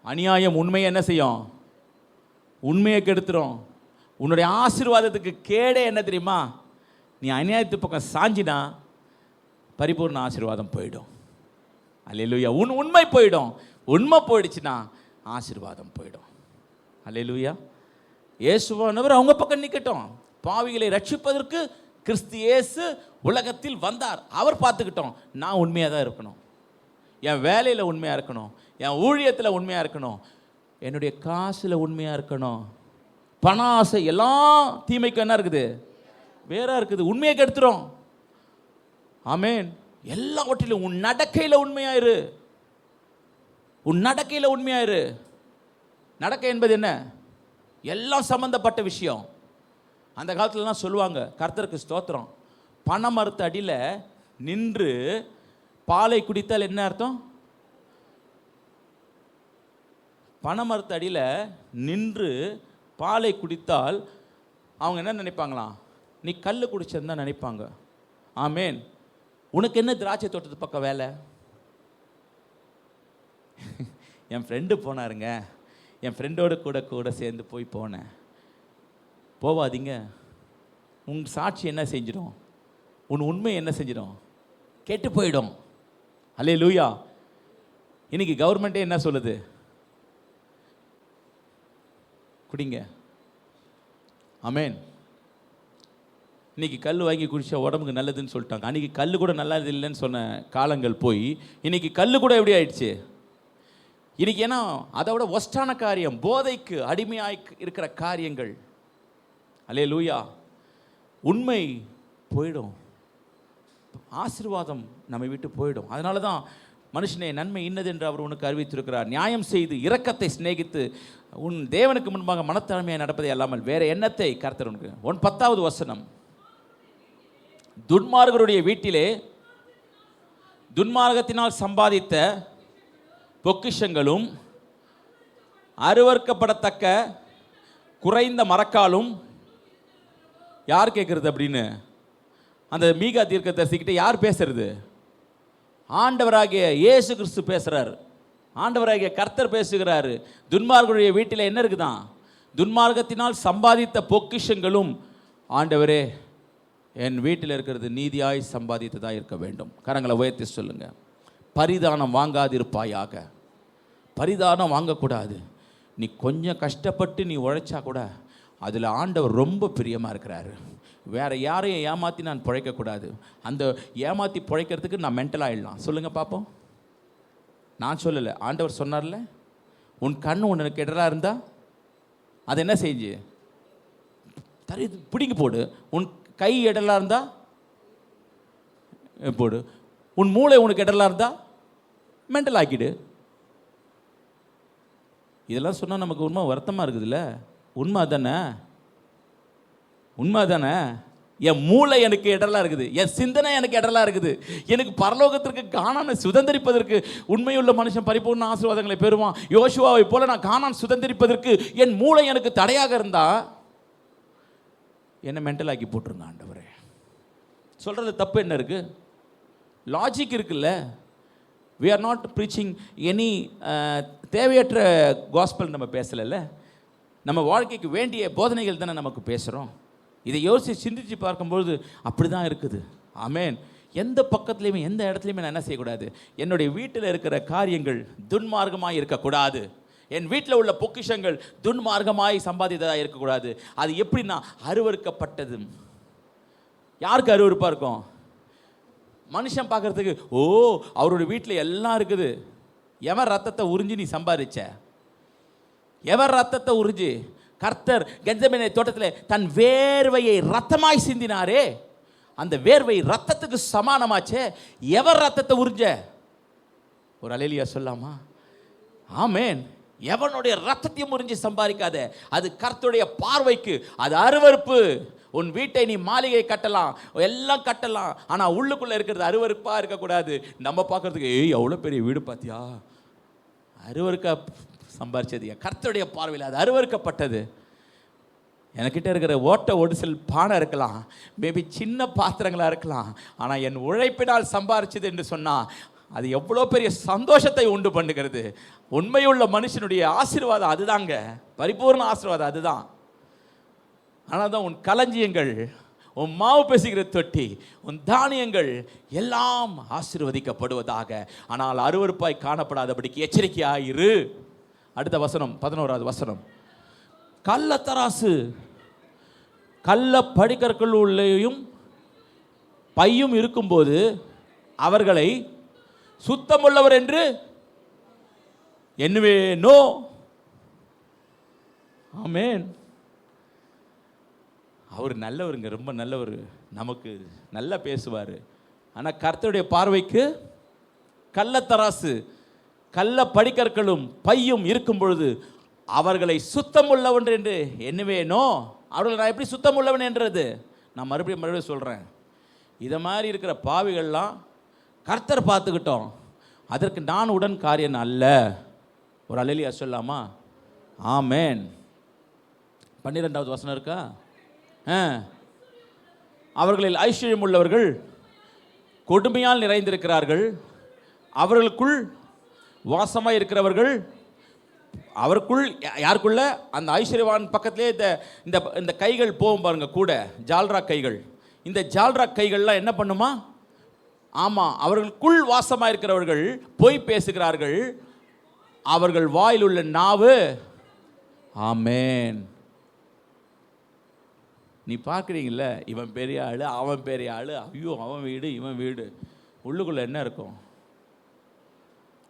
அநியாயம் உண்மையை என்ன செய்யும்? உண்மையை கெடுத்துரும். உன்னுடைய ஆசீர்வாதத்துக்கு கேடே என்ன தெரியுமா? நீ அநியாயத்து பக்கம் சாஞ்சினா பரிபூர்ண ஆசீர்வாதம் போயிடும். அல்லேலூயா. உண்மை போயிடும். உண்மை போயிடுச்சுன்னா ஆசீர்வாதம் போயிடும். அல்லேலூயா. இயேசுவானவர் அவங்க பக்கம் நிற்கட்டும். பாவிகளை ரட்சிப்பதற்கு கிறிஸ்து இயேசு உலகத்தில் வந்தார். அவர் பார்த்துக்கிட்டோம். நான் உண்மையாக தான் இருக்கணும். என் வேலையில் உண்மையாக இருக்கணும், என் ஊழியத்தில் உண்மையாக இருக்கணும், என்னுடைய காசில் உண்மையாக இருக்கணும். பண ஆசை எல்லாம் தீமைக்கு என்ன இருக்குது? வேற இருக்குது. உண்மையை கெடுத்துரும். ஆமேன். எல்லாவற்றிலும் உன் நடக்கையில் உண்மையாயிரு. உன் நடக்கையில் உண்மையாயிரு. நடக்கை என்பது என்ன? எல்லாம் சம்பந்தப்பட்ட விஷயம். அந்த காலத்துலலாம் சொல்லுவாங்க, கர்த்தருக்கு ஸ்தோத்திரம், பனை மரத்து அடியில் நின்று பாலை குடித்தால் என்ன அர்த்தம்? பனை மரத்து அடியில் நின்று பாலை குடித்தால் அவங்க என்ன நினைப்பாங்களாம்? நீ கல் குடிச்சதுன்னு தான் நினைப்பாங்க. ஆமேன். உனக்கு என்ன திராட்சை தோட்டத்து பக்கம் வேலை? என் ஃப்ரெண்டு போனாருங்க, என் ஃப்ரெண்டோடு கூட சேர்ந்து போனேன். போவாதீங்க. உன் சாட்சி என்ன செஞ்சிடும்? உன் உண்மை என்ன செஞ்சிடும்? கெட்டு போயிடும். அல்லேலூயா. இன்னைக்கு கவர்மெண்ட்டே என்ன சொல்லுது? குடிங்க. ஆமேன். இன்னைக்கு கல் வாங்கி குடிச்சா உடம்புக்கு நல்லதுன்னு சொல்லிட்டாங்க. அன்றைக்கி கல் கூட நல்லது இல்லைன்னு சொன்ன காலங்கள் போய் இன்னைக்கு கல் கூட எப்படி ஆயிடுச்சு? இன்னைக்கு ஏன்னா அதை விட ஒஸ்டான காரியம், போதைக்கு அடிமையாய் இருக்கிற காரியங்கள். அல்லேலூயா. உண்மை போயிடும், ஆசீர்வாதம் நம்மை விட்டு போயிடும். அதனால தான் மனுஷனே, நன்மை இன்னது என்று அவர் உனக்கு அறிவித்திருக்கிறார். நியாயம் செய்து இரக்கத்தை சிநேகித்து உன் தேவனுக்கு முன்பாக மனத்தாழ்மையாக நடப்பதை அல்லாமல் வேற எண்ணத்தை கர்த்தர் உனக்கு. 10வது வசனம். துன்மார்கருடைய வீட்டிலே துன்மார்க்கத்தினால் சம்பாதித்த பொக்கிஷங்களும் அருவருக்கப்படத்தக்க குறைந்த மரக்காலும். யார் கேட்கறது அப்படின்னு? அந்த மீகா தீர்க்கதரிசிக்கிட்ட யார் பேசுறது? ஆண்டவராகிய இயேசு கிறிஸ்து பேசுறார். ஆண்டவராகிய கர்த்தர் பேசுகிறாரு. துன்மார்கருடைய வீட்டில் என்ன இருக்குதான்? துன்மார்க்கத்தினால் சம்பாதித்த பொக்கிஷங்களும். ஆண்டவரே, என் வீட்டில் இருக்கிறது நீதியாய் சம்பாதித்ததாக இருக்க வேண்டும். கரங்களை உயர்த்தி சொல்லுங்க. பரிதானம் வாங்காதிருப்பாயாக. பரிதானம் வாங்கக்கூடாது. நீ கொஞ்சம் கஷ்டப்பட்டு நீ உழைச்சா கூட அதில் ஆண்டவர் ரொம்ப பிரியமாக இருக்கிறாரு. வேறு யாரையும் ஏமாற்றி நான் பிழைக்கக்கூடாது. அந்த ஏமாற்றி பிழைக்கிறதுக்கு நான் மென்டல் ஆகிடலாம். சொல்லுங்கள் பார்ப்போம். நான் சொல்லலை, ஆண்டவர் சொன்னார்ல, உன் கண் உனக்கு இடராக இருந்தால் அது என்ன செஞ்சு தரி பிடிங்கி போடு. உன் கை இடலாக இருந்தால் போடு. உன் மூளை உனக்கு இடலாக இருந்தால் மென்டல் ஆக்கிடு. இதெல்லாம் சொன்னால் நமக்கு உண்மை வருத்தமாக இருக்குதுல்ல? உண்மை தானே? உண்மை தானே? என் மூளை எனக்கு இடலாக இருக்குது, என் சிந்தனை எனக்கு இடலாக இருக்குது. எனக்கு பரலோகத்திற்கு கானானை சுதந்திரிப்பதற்கு உண்மையுள்ள மனுஷன் பரிபூர்ண ஆசீர்வாதங்களை பெறுவான். யோசுவாவை போல நான் கானான் சுதந்திரிப்பதற்கு என் மூளை எனக்கு தடையாக இருந்தா என்னை மென்டல் ஆக்கி போட்டுருங்க ஆண்டவரே. சொல்கிறது தப்பு என்ன இருக்குது? லாஜிக் இருக்குல்ல. we are not preaching any தேவையற்ற காஸ்பல் நம்ம பேசலைல்ல. நம்ம வாழ்க்கைக்கு வேண்டிய போதனைகள் தானே நமக்கு பேசுகிறோம். இதை யோசித்து சிந்திச்சு பார்க்கும்பொழுது அப்படி தான் இருக்குது. ஆமேன். எந்த பக்கத்துலையுமே எந்த இடத்துலையுமே நான் என்ன செய்யக்கூடாது? என்னுடைய வீட்டில் இருக்கிற காரியங்கள் துன்மார்க்கமாக இருக்கக்கூடாது. என் வீட்டில் உள்ள பொக்கிஷங்கள் துன்மார்க்கமாய் சம்பாதித்ததாக இருக்கக்கூடாது. அது எப்படின்னா அருவருக்கப்பட்டது. யாருக்கு அருவருப்பாக இருக்கும்? மனுஷன் பார்க்குறதுக்கு ஓ அவருடைய வீட்டில் எல்லாம் இருக்குது. எவன் ரத்தத்தை உறிஞ்சி நீ சம்பாதிச்ச? எவர் ரத்தத்தை உறிஞ்சி? கர்த்தர் கெத்செமனே தோட்டத்தில் தன் வேர்வையை ரத்தமாய் சிந்தினாரே, அந்த வேர்வை ரத்தத்துக்கு சமானமாச்சே. எவர் ரத்தத்தை உறிஞ்ச? ஒரு அல்லேலூயா சொல்லாமா? ஆமேன். எவனுடைய ரத்தத்தையும் உறிஞ்சி சம்பாதிக்காத. அது கர்த்தருடைய பார்வைக்கு அது அருவருப்பு. உன் வீட்டை நீ மாளிகை கட்டலாம், எல்லாம் கட்டலாம், ஆனால் உள்ளுக்குள்ளே இருக்கிறது அருவருப்பாக இருக்கக்கூடாது. நம்ம பார்க்கறதுக்கு எவ்வளோ பெரிய வீடு பார்த்தியா, அருவருக்கா சம்பாதிச்சது. கர்த்தருடைய பார்வையில் அது அருவருக்கப்பட்டது. என்கிட்ட இருக்கிற ஓட்ட ஒடிசல் பானை இருக்கலாம், மேபி சின்ன பாத்திரங்களாக இருக்கலாம், ஆனால் என் உழைப்பினால் சம்பாதிச்சது என்று சொன்னால் அது எவ்வளோ பெரிய சந்தோஷத்தை உண்டு பண்ணுகிறது. உண்மையுள்ள மனுஷனுடைய ஆசீர்வாதம் அதுதாங்க, பரிபூர்ண ஆசீர்வாதம் அதுதான். ஆனால் தான் உன் களஞ்சியங்கள், உன் மாவு பேசுகிற தொட்டி, உன் தானியங்கள் எல்லாம் ஆசீர்வதிக்கப்படுவதாக. ஆனால் அருவருப்பாய் காணப்படாதபடிக்கு எச்சரிக்கையாயிரு. அடுத்த வசனம், 11வது வசனம். கள்ளத்தராசு, கள்ள படிக்கற்கள் உள்ளேயும் பையும் இருக்கும்போது அவர்களை சுத்தமுள்ளவர் என்று எண்ணுவேனோ? ஆமென். அவர் நல்லவருங்க, ரொம்ப நல்லவர், நமக்கு நல்லா பேசுவார். ஆனால் கர்த்தருடைய பார்வைக்கு கள்ளத்தராசு, கள்ள படிக்கற்களும் பையும் இருக்கும் பொழுது அவர்களை சுத்தமுள்ளவன் என்று எண்ணுவேனோ? அவர்களை நான் எப்படி சுத்தமுள்ளவன் என்றது? நான் மறுபடியும் சொல்கிறேன். இதை மாதிரி இருக்கிற பாவிகள்லாம் கர்த்தர் பார்த்துக்கிட்டோம், அதற்கு நான் உடன் காரியன் அல்ல. ஒரு அல்லேலூயா சொல்லாமா? ஆமென். 12வது வசனம் இருக்கா? அவர்களில் ஐஸ்வர்யம் உள்ளவர்கள் கொடுமையால் நிறைந்திருக்கிறார்கள், அவர்களுக்குள் வாசமாக இருக்கிறவர்கள், அவருக்குள் யாருக்குள்ள? அந்த ஐஸ்வர்யவான் பக்கத்திலே இந்த கைகள் போகும் பாருங்க, கூட ஜால்ரா கைகள். இந்த ஜால்ரா கைகள்லாம் என்ன பண்ணுமா? ஆமாம், அவர்களுக்குள் வாசமாக இருக்கிறவர்கள் பொய் பேசுகிறார்கள், அவர்கள் வாயில் உள்ள நாவு. ஆமென். நீ பார்க்குறீங்கள, இவன் பெரிய ஆள், அவன் பெரிய ஆள், ஐயோ அவன் வீடு இவன் வீடு. உள்ளுக்குள்ளே என்ன இருக்கும்?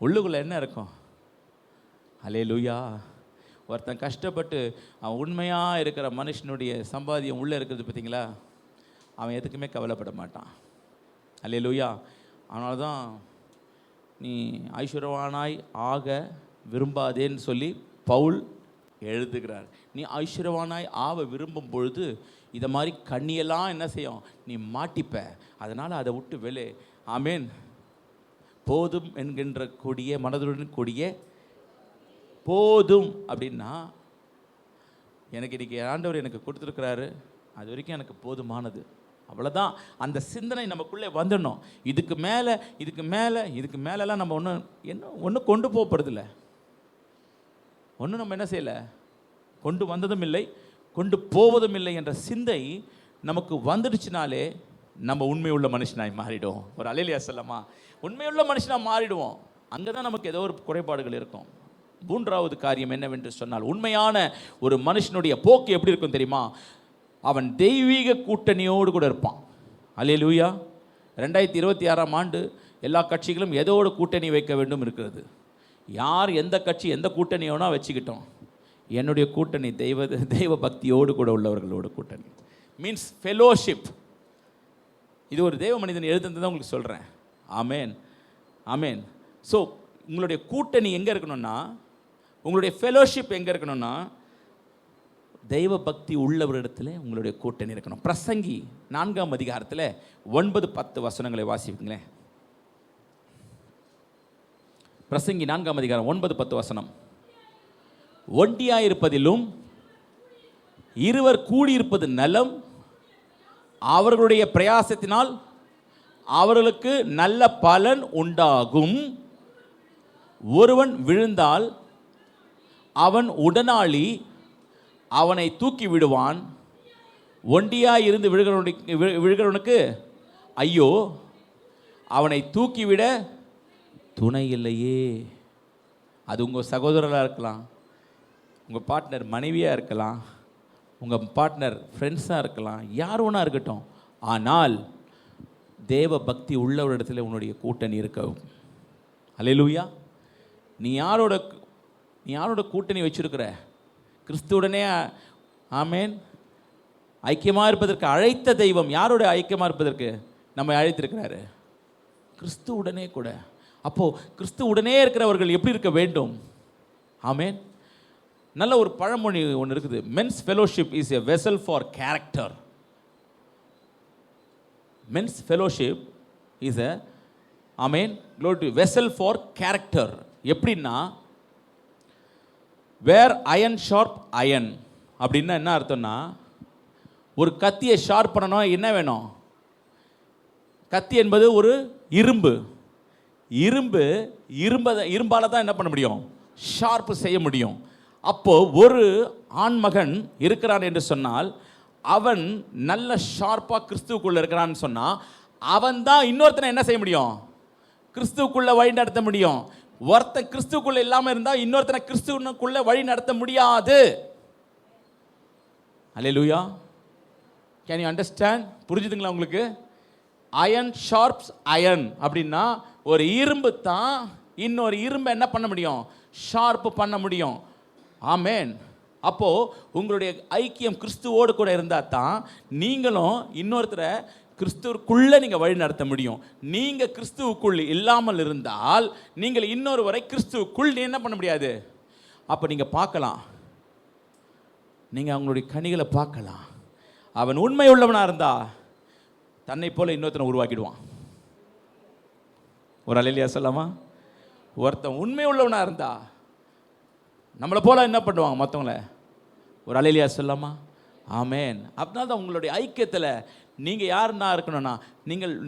உள்ளுக்குள்ளே என்ன இருக்கும்? அல்லேலூயா. ஒருத்தன் கஷ்டப்பட்டு அவன் உண்மையாக இருக்கிற மனுஷனுடைய சம்பாதியம் உள்ளே இருக்கிறது பார்த்தீங்களா, அவன் எதுக்குமே கவலைப்பட மாட்டான். அல்லேலூயா. அதனால தான் நீ ஐஸ்வர்யவானாய் ஆக விரும்பாதேன்னு சொல்லி பவுல் எழுதுகிறார். நீ ஐஸ்வர்யவானாய் ஆக விரும்பும் பொழுது இதை மாதிரி கண்ணியெல்லாம் என்ன செய்யும்? நீ மாட்டிப்ப. அதனால் அதை விட்டு வெளியே. ஆமேன். போதும் என்கின்ற கூடிய மனதுடன் கூடிய போதும் அப்படின்னா, எனக்கு இன்றைக்கி ஆண்டவர் எனக்கு கொடுத்துருக்கிறாரு, அது வரைக்கும் எனக்கு போதுமானது, அவ்வளோதான். அந்த சிந்தனை நமக்குள்ளே வந்துடணும். இதுக்கு மேலெலாம் நம்ம ஒன்றும் கொண்டு போகிறதில்ல, ஒன்றும் நம்ம என்ன செய்யலை, கொண்டு வந்ததும் இல்லை, கொண்டு போவதும் இல்லை என்ற சிந்தை நமக்கு வந்துடுச்சுனாலே நம்ம உண்மையுள்ள மனுஷனாய் மாறிடுவோம். ஒரு அல்லேலூயா சொல்லமா? உண்மையுள்ள மனுஷனாக மாறிடுவோம். அங்கே தான் நமக்கு ஏதோ ஒரு குறைபாடுகள் இருக்கும். 3வது காரியம் என்னவென்று சொன்னால், உண்மையான ஒரு மனுஷனுடைய போக்கு எப்படி இருக்கும் தெரியுமா? அவன் தெய்வீக கூட்டணியோடு கூட இருப்பான். அல்லேலூயா. 2026ஆம் ஆண்டு எல்லா கட்சிகளும் எதோடு கூட்டணி வைக்க வேண்டும் இருக்கிறது. யார் எந்த கட்சி எந்த கூட்டணியோனா வச்சுக்கிட்டோம். என்னுடைய கூட்டணி தெய்வ பக்தியோடு கூட உள்ளவர்களோட கூட்டணி, மீன்ஸ் ஃபெலோஷிப். இது ஒரு தெய்வ மனிதன் எழுதுனது தான் உங்களுக்கு சொல்கிறேன். ஆமேன், ஆமேன். ஸோ உங்களுடைய கூட்டணி எங்கே இருக்கணும்னா, உங்களுடைய ஃபெலோஷிப் எங்கே இருக்கணும்னா, தெய்வ பக்தி உள்ளவரிடத்தில் உங்களுடைய கூட்டணி இருக்கணும். பிரசங்கி 4ஆம் அதிகாரத்தில் 9-10 வசனங்களை வாசிப்பீங்களேன். பிரசங்கி 4ஆம் அதிகாரம் 9-10 வசனம். ஒண்டியாயிருப்பதிலும் இருவர் கூடியிருப்பது நலம், அவர்களுடைய பிரயாசத்தினால் அவர்களுக்கு நல்ல பலன் உண்டாகும். ஒருவன் விழுந்தால் அவன் உடனாளி அவனை தூக்கி விடுவான். ஒண்டியாய் இருந்து விழுகிறவனுக்கு ஐயோ, அவனை தூக்கிவிட துணை இல்லையே. அது உங்கள் சகோதரராக இருக்கலாம், உங்கள் பார்ட்னர் மனைவியாக இருக்கலாம், உங்கள் பார்ட்னர் ஃப்ரெண்ட்ஸாக இருக்கலாம், யார் ஒன்றா இருக்கட்டும். ஆனால் தேவ பக்தி உள்ளவரிடத்தில் உன்னுடைய கூட்டணி இருக்க. அல்லேலூயா. நீ யாரோட கூட்டணி வச்சிருக்கிற? கிறிஸ்துவுடனே ஆமேன் ஐக்கியமாக இருப்பதற்கு அழைத்த தெய்வம் யாரோட ஐக்கியமாக இருப்பதற்கு நம்ம அழைத்திருக்கிறாரு? கிறிஸ்துவுடனே கூட. அப்போது கிறிஸ்துவுடனே இருக்கிறவர்கள் எப்படி இருக்க வேண்டும்? ஆமேன். நல்ல ஒரு பழமொழி ஒன்று இருக்குது. Men's fellowship is a vessel for character. Men's fellowship is a amen vessel for character. எப்படின்னா, வேர் அயன் ஷார்ப் அயன் அப்படின்னா என்ன அர்த்தம்னா, ஒரு கத்தியை ஷார்ப் பண்ணணும், என்ன வேணும்? கத்தி என்பது ஒரு இரும்பு. இரும்பால் தான் என்ன பண்ண முடியும்? ஷார்ப்பு செய்ய முடியும். அப்போ ஒரு ஆண்மகன் இருக்கிறான் என்று சொன்னால் அவன் நல்ல ஷார்ப்பாக கிறிஸ்துவுக்குள்ளே இருக்கிறான்னு சொன்னால் அவன் தான் இன்னொருத்தனை என்ன செய்ய முடியும்? கிறிஸ்துவுக்குள்ளே வழி நடத்த முடியும். ஒருத்தன் கிறிஸ்துவுக்குள்ளே இல்லாமல் இருந்தால் இன்னொருத்தனை கிறிஸ்துவுக்குள்ளே வழி நடத்த முடியாது. அல்லேலூயா. Can you understand? புரிஞ்சுதுங்களா உங்களுக்கு? அயன் ஷார்ப்ஸ் அயன் அப்படின்னா ஒரு இரும்பு தான் இன்னொரு இரும்பை என்ன பண்ண முடியும்? ஷார்ப்பு பண்ண முடியும். ஆமேன். அப்போது உங்களுடைய ஐக்கியம் கிறிஸ்துவோடு கூட இருந்தால் தான் நீங்களும் இன்னொருத்தரை கிறிஸ்துவுக்குள்ளே நீங்கள் வழி நடத்த முடியும். நீங்கள் கிறிஸ்துவுக்குள் இல்லாமல் இருந்தால் நீங்கள் இன்னொருவரை கிறிஸ்துவுக்குள் என்ன பண்ண முடியாது. அப்போ நீங்கள் பார்க்கலாம், நீங்கள் அவங்களுடைய கனிகளை பார்க்கலாம். அவன் உண்மை உள்ளவனாக இருந்தா தன்னை போல இன்னொருத்தனை உருவாக்கிடுவான். ஒரு அல்லேலூயா சொல்லாமா? ஒருத்தன் உண்மை உள்ளவனாக இருந்தா நம்மளை போல என்ன பண்ணுவாங்க மற்றவங்கள? ஒரு அல்லேலூயா சொல்லாமா? ஆமேன். அதனால தான் உங்களுடைய ஐக்கியத்தில் நீங்கள் யாருன்னா இருக்கணும்னா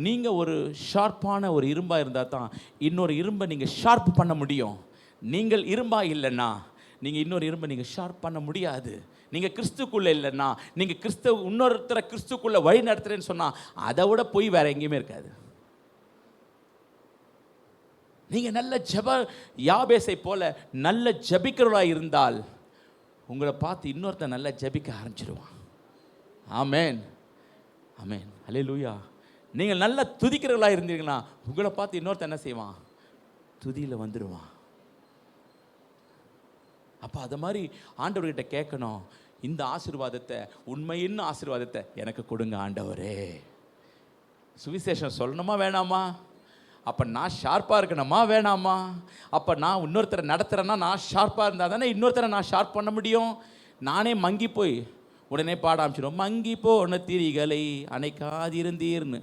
நீங்கள் ஒரு ஷார்ப்பான ஒரு இரும்பாக இருந்தால் தான் இன்னொரு இரும்பை நீங்கள் ஷார்ப் பண்ண முடியும். நீங்கள் இரும்பாக இல்லைன்னா நீங்கள் இன்னொரு இரும்பை நீங்கள் ஷார்ப் பண்ண முடியாது. நீங்கள் கிறிஸ்துக்குள்ளே இல்லைன்னா நீங்கள் இன்னொருத்தரை கிறிஸ்துக்குள்ளே வழி நடத்துகிறேன்னு சொன்னால் அதை விட போய் வேறு எங்கேயுமே இருக்காது. நீங்கள் நல்ல யாபேசை போல நல்ல ஜபிக்கிறவர்களாக இருந்தால் உங்களை பார்த்து இன்னொருத்தர் நல்ல ஜபிக்க ஆரம்பிச்சிடுவான். ஆமேன், ஆமேன், அல்லேலூயா. நீங்கள் நல்ல துதிக்கிறவர்களாக இருந்தீங்கன்னா உங்களை பார்த்து இன்னொருத்தர் என்ன செய்வான்? துதியில் வந்துடுவான். அப்போ அதை மாதிரி ஆண்டவர்கிட்ட கேட்கணும், இந்த ஆசீர்வாதத்தை, உண்மையின் ஆசீர்வாதத்தை எனக்கு கொடுங்க ஆண்டவரே. சுவிசேஷம் சொல்லணுமா வேணாமா? அப்போ நான் ஷார்ப்பாக இருக்கணுமா வேணாமா? அப்போ நான் இன்னொருத்தரை நடத்துகிறேன்னா நான் ஷார்ப்பாக இருந்தால் தானே இன்னொருத்தரை நான் ஷார்ப் பண்ண முடியும். நானே மங்கி போய் உடனே பாட ஆரம்பிச்சிடும், மங்கி போன திரிகளை அணைக்காதிருந்தீர்னு.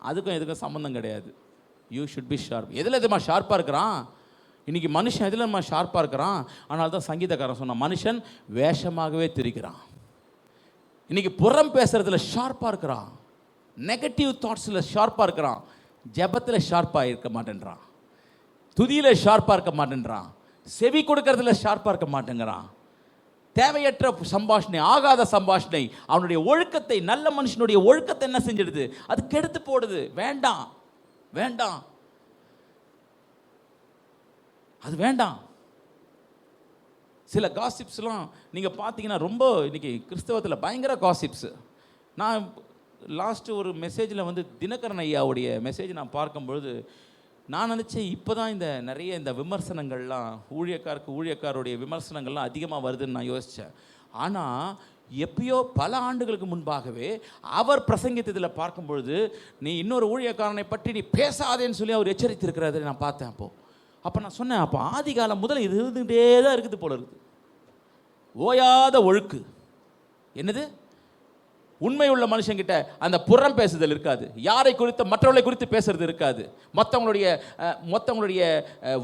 அதுக்கும் எதுக்கும் சம்மந்தம் கிடையாது. You should be sharp. எதில் எதுமா ஷார்ப்பாக இருக்கிறான்? இன்றைக்கி மனுஷன் எதில் நம்ம ஷார்ப்பாக இருக்கிறான்? ஆனால் தான் சங்கீதக்காரன் சொன்னான், மனுஷன் வேஷமாகவே திரிக்கிறான். இன்றைக்கி புறம் பேசுகிறதுல ஷார்ப்பாக இருக்கிறான், நெகட்டிவ் தாட்ஸில் ஷார்ப்பாக இருக்கிறான், ஜெபத்தில் ஷார்ப்பாக இருக்க மாட்டேன்றான், துதியில் ஷார்ப்பாக இருக்க மாட்டேன்றான், செவி கொடுக்கறதுல ஷார்ப்பாக இருக்க மாட்டேங்கிறான். தேவையற்ற சம்பாஷணை, ஆகாத சம்பாஷணை அவனுடைய ஒழுக்கத்தை, நல்ல மனுஷனுடைய ஒழுக்கத்தை என்ன செஞ்சிடுது? அது கெடுத்து போடுது. வேண்டாம், வேண்டாம், அது வேண்டாம். சில காசிப்ஸ்லாம் நீங்கள் பார்த்தீங்கன்னா ரொம்ப இன்றைக்கி கிறிஸ்தவத்தில் பயங்கர காசிப்ஸு. நான் லாஸ்ட்டு ஒரு மெசேஜில் தினகரன் ஐயாவுடைய மெசேஜ் நான் பார்க்கும்பொழுது நான் நினச்சேன், இப்போ தான் நிறைய இந்த விமர்சனங்கள்லாம் ஊழியக்காருடைய விமர்சனங்கள்லாம் அதிகமாக வருதுன்னு நான் யோசித்தேன். ஆனால் எப்பயோ பல ஆண்டுகளுக்கு முன்பாகவே அவர் பிரசங்கித்ததில் பார்க்கும்பொழுது, நீ இன்னொரு ஊழியக்காரனை பற்றி நீ பேசாதேன்னு சொல்லி அவர் எச்சரித்திருக்கிறத நான் பார்த்தேன். அப்போ நான் சொன்னேன், அப்போ ஆதி காலம் முதல்ல இது இருந்துகிட்டே தான் இருக்குது போல இருக்குது. ஓயாத ஒழுக்கு. என்னது? உண்மை உள்ள மனுஷங்கிட்ட அந்த புறம் பேசுதல் இருக்காது. யாரை குறித்து, மற்றவர்களை குறித்து பேசுறது இருக்காது. மற்றவங்களுடைய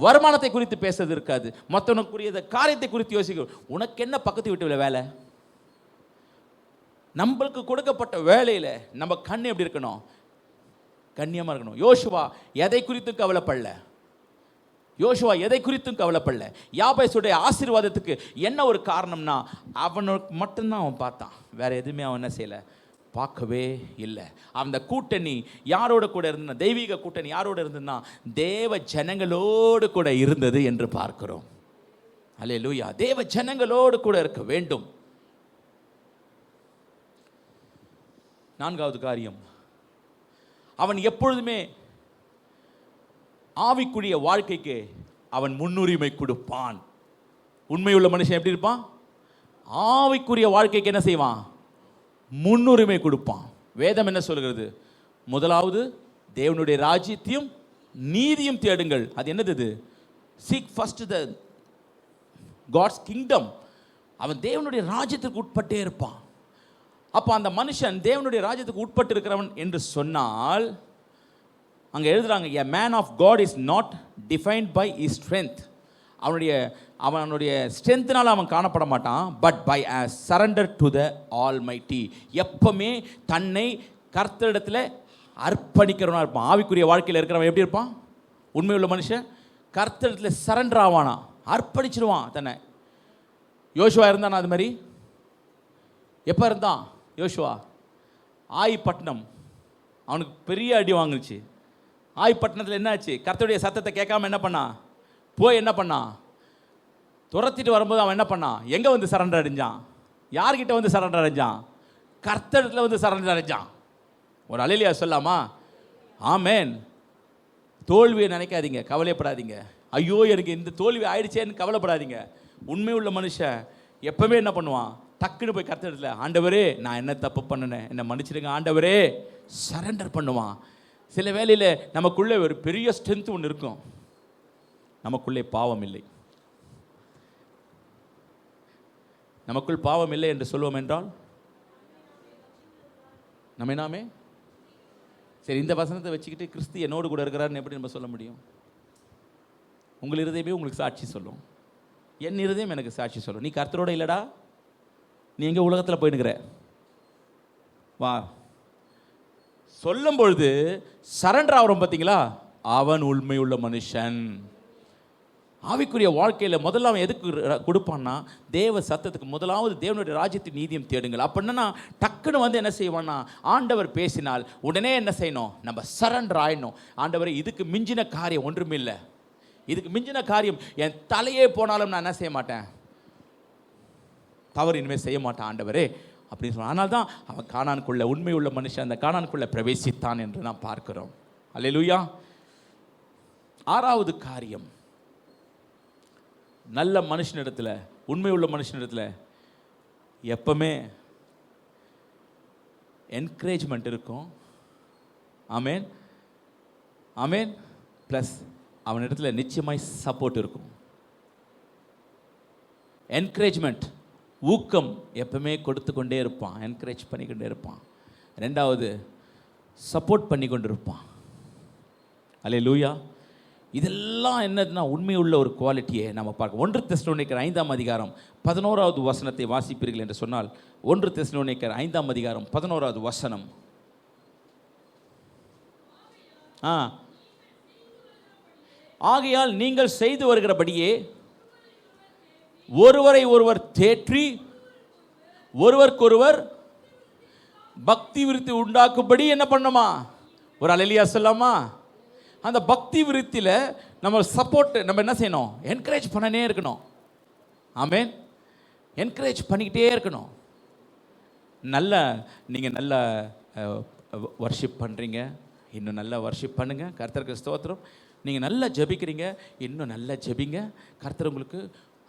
வருமானத்தை குறித்து பேசுறது இருக்காது. மற்றவனுக்குரிய காரியத்தை குறித்து யோசிக்க, உனக்கு என்ன பக்கத்து வீட்டு வேலை? நம்மளுக்கு கொடுக்கப்பட்ட வேலையில் நம்ம கண் எப்படி இருக்கணும்? கண்ணியமாக இருக்கணும். யோசுவா எதை குறித்தும் கவலைப்படல. யாபேசுடைய ஆசீர்வாதத்துக்கு என்ன ஒரு காரணம்னா, அவனுக்கு மட்டும்தான் அவன் பார்த்தான், வேற எதுவுமே அவன் என்ன செய்யலை, பார்க்கவே இல்லை. அந்த கூட்டணி யாரோட கூட இருந்ததுன்னா, தெய்வீக கூட்டணி யாரோட இருந்ததுன்னா தேவ ஜனங்களோடு கூட இருந்தது என்று பார்க்கிறோம். அல்லேலூயா. தேவ ஜனங்களோடு கூட இருக்க வேண்டும். நான்காவது காரியம், அவன் எப்பொழுதுமே ஆவிக்குரிய வாழ்க்கைக்கு அவன் முன்னுரிமை கொடுப்பான். உண்மையுள்ள மனுஷன் எப்படி இருப்பான்? ஆவிக்குரிய வாழ்க்கைக்கு என்ன செய்வான்? முன்னுரிமை கொடுப்பான். வேதம் என்ன சொல்கிறது? முதலாவது தேவனுடைய ராஜ்யத்தையும் நீதியும் தேடுங்கள். அது என்னது? Seek first the God's kingdom. அவன் தேவனுடைய ராஜ்யத்துக்கு உட்பட்டே இருப்பான். அப்போ அந்த மனுஷன் தேவனுடைய ராஜ்யத்துக்கு உட்பட்டு இருக்கிறவன் என்று சொன்னால், அங்கே எழுதுறாங்க, a man of God is not defined by his strength. அவனுடைய ஸ்ட்ரென்த்னால் அவன் காணப்பட மாட்டான். But by a surrender to the Almighty. எப்பவுமே தன்னை கர்த்தரிடத்தில் அர்ப்பணிக்கிறவனாக இருப்பான். ஆவிக்குரிய வாழ்க்கையில் இருக்கிறவன் எப்படி இருப்பான்? உண்மையுள்ள மனுஷன் கர்த்தரிடத்தில் சரண்டர் ஆவானா, அர்ப்பணிச்சிடுவான் தன்னை. யோசுவா இருந்தானா அது மாதிரி? எப்போ இருந்தான்? யோசுவா ஆயிப்பட்டினம் அவனுக்கு பெரிய அடி வாங்குச்சு. ஆயிப்பட்டினத்தில் என்னாச்சு? கர்த்தருடைய சத்தத்தை கேட்காம என்ன பண்ணான்? போய் என்ன பண்ணான்? துரத்திட்டு வரும்போது அவன் என்ன பண்ணான்? எங்கே வந்து சரண்டர் அடைஞ்சான்? யார்கிட்ட வந்து சரண்டர் அடைஞ்சான்? கர்த்தரிடத்தில் வந்து சரண்டர் அடைஞ்சான். ஒரு அல்லேலூயா சொல்லாமா? ஆமென். தோல்வியை நினைக்காதீங்க, கவலைப்படாதீங்க. ஐயோ எனக்கு இந்த தோல்வி ஆயிடுச்சேன்னு கவலைப்படாதீங்க. உண்மை உள்ள மனுஷன் எப்பவுமே என்ன பண்ணுவான்? டக்குன்னு போய் கர்த்தரிடத்தில், ஆண்டவரே நான் என்ன தப்பு பண்ணினேன், என்னை மன்னிச்சிடுங்க ஆண்டவரே, சரண்டர் பண்ணுவான். சில வேளையில் நமக்குள்ளே ஒரு பெரிய ஸ்ட்ரென்த் ஒன்று இருக்கும். நமக்குள்ளே பாவம் இல்லை. நமக்குள் பாவம் இல்லை என்று சொல்லுவோம் என்றால் நம்ம நாமே சரி, இந்த வசனத்தை வச்சுக்கிட்டு கிறிஸ்து என்னோடு கூட இருக்கிறாருன்னு எப்படி நம்ம சொல்ல முடியும்? உங்கள் இருதயமே உங்களுக்கு சாட்சி சொல்லும். என் இருதயம் எனக்கு சாட்சி சொல்லும். நீ கர்த்தரோட இல்லடா, நீ எங்கே உலகத்தில் போயினுக்கிற வா சொல்லும் பொழுது சரண்டர் ஆகிறோம். பார்த்தீங்களா? அவன் உண்மையுள்ள மனுஷன். ஆவிக்குரிய வாழ்க்கையில் முதல்ல அவன் எதுக்கு கொடுப்பான்னா, தேவ சத்தத்துக்கு. முதலாவது தேவனுடைய ராஜ்யத்தின் நீதியம் தேடுங்கள். அப்படின்னா டக்குன்னு வந்து என்ன செய்வான்னா, ஆண்டவர் பேசினால் உடனே என்ன செய்யணும்? நம்ம சரண்டர் ஆயிடணும். ஆண்டவரே இதுக்கு மிஞ்சின காரியம் ஒன்றுமே இல்லை, இதுக்கு மிஞ்சின காரியம் என் தலையே போனாலும் நான் என்ன செய்ய மாட்டேன், தவறு இனிமேல் செய்ய மாட்டான் ஆண்டவரே அப்படின்னு சொல்லுவான். ஆனால் தான் அவன் கானானுக்குள்ள, உண்மை உள்ள மனுஷன் அந்த கானானுக்குள்ள பிரவேசித்தான் என்று நாம் பார்க்கிறோம். அல்லேலூயா. ஆறாவது காரியம், நல்ல மனுஷனிடத்தில், உண்மை உள்ள மனுஷனிடத்தில் எப்பவுமே என்கரேஜ்மெண்ட் இருக்கும். ஆமேன் ஆமேன். ப்ளஸ் அவனிடத்தில் நிச்சயமாய் சப்போர்ட் இருக்கும். என்கரேஜ்மெண்ட், ஊக்கம் எப்பவுமே கொடுத்து கொண்டே இருப்பான், என்கரேஜ் பண்ணிக்கொண்டே இருப்பான். ரெண்டாவது சப்போர்ட் பண்ணி கொண்டு இருப்பான். அல்லேலூயா. இதெல்லாம் என்னதுன்னா உண்மையுள்ள ஒரு குவாலிட்டியை நம்ம பார்க்க. 1 தெசலோனிக்கர் 5ஆம் அதிகாரம் 11வது வசனத்தை வாசிப்பீர்கள் என்று சொன்னால், 1 தெசலோனிக்கர் 5ஆம் அதிகாரம் 11வது வசனம். ஆகையால் நீங்கள் செய்து வருகிறபடியே ஒருவரை ஒருவர் தேற்றி ஒருவருக்கொருவர் பக்தி விருத்தி உண்டாக்கும்படி என்ன பண்ணுமா? ஒரு அல்லேலூயா சொல்லாமா? அந்த பக்தி விருத்தியில் நம்ம சப்போர்ட் நம்ம என்ன செய்யணும்? என்கரேஜ் பண்ணனே இருக்கணும். ஆமேன். என்கரேஜ் பண்ணிக்கிட்டே இருக்கணும். நீங்கள் நல்ல வர்ஷிப் பண்ணுறீங்க, இன்னும் நல்லா வர்ஷிப் பண்ணுங்கள், கர்த்தருக்கு ஸ்தோத்திரம். நீங்கள் நல்லா ஜெபிக்கிறீங்க, இன்னும் நல்லா ஜெபிங்க. கர்த்தர் உங்களுக்கு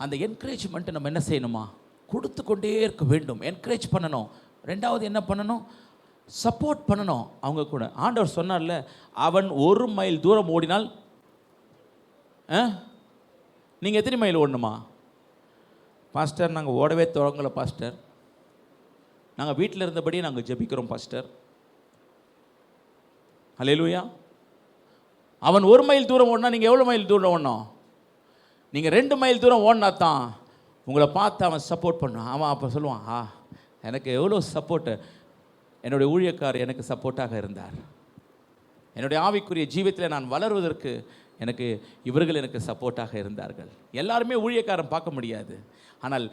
அந்த என்கரேஜ்மெண்ட்டை நம்ம என்ன செய்யணுமா? கொடுத்து கொண்டே இருக்க வேண்டும். என்கரேஜ் பண்ணணும். ரெண்டாவது என்ன பண்ணணும்? சப்போர்ட் பண்ணணும் அவங்க கூட. ஆண்டவர் சொன்னார்ல, அவன் 1 மைல் தூரம் ஓடினால் நீங்கள் எத்தனை மைல் ஓடணுமா? பாஸ்டர் நாங்கள் ஓடவே தொடங்கலை பாஸ்டர், நாங்கள் வீட்டில் இருந்தபடியே நாங்கள் ஜெபிக்கிறோம் பாஸ்டர். அல்லேலூயா. அவன் 1 மைல் தூரம் ஓடினா நீங்கள் எவ்வளோ மைல் தூரம் ஓடணும்? நீங்கள் 2 மைல் தூரம் ஓடினா தான் உங்களை பார்த்து அவன் சப்போர்ட் பண்ணுவான். அவன் அப்போ சொல்லுவான், எனக்கு எவ்வளோ சப்போர்ட்டு, என்னுடைய ஊழியக்காரர் எனக்கு சப்போர்ட்டாக இருந்தார், என்னுடைய ஆவிக்குரிய ஜீவியத்தில் நான் வளர்வதற்கு இவர்கள் எனக்கு சப்போர்ட்டாக இருந்தார்கள். எல்லாருமே ஊழியக்காரன் பார்க்க முடியாது. ஆனால்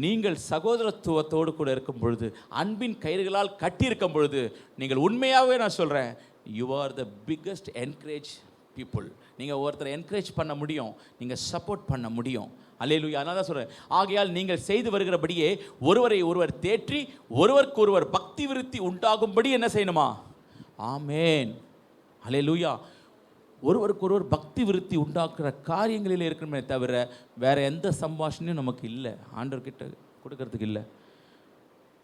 நீங்கள் சகோதரத்துவத்தோடு கூட இருக்கும் பொழுது, அன்பின் கயிறுகளால் கட்டியிருக்கும் பொழுது, நீங்கள் உண்மையாகவே நான் சொல்கிறேன், you are the biggest encourage people. நீங்கள் ஒருத்தரை என்கரேஜ் பண்ண முடியும், நீங்கள் சப்போர்ட் பண்ண முடியும். அல்லேலூயா. அதனால தான் சொல்கிறேன், ஆகையால் நீங்கள் செய்து வருகிறபடியே ஒருவரை ஒருவர் தேற்றி ஒருவருக்கு ஒருவர் பக்தி விருத்தி உண்டாகும்படி என்ன செய்யணுமா? ஆமேன். அல்லேலூயா. ஒருவருக்கு ஒருவர் பக்தி விருத்தி உண்டாக்குற காரியங்களில் இருக்கணுமே தவிர வேற எந்த சம்பாஷணையும் நமக்கு இல்லை, ஆண்டவர்கிட்ட கொடுக்கறதுக்கு இல்லை.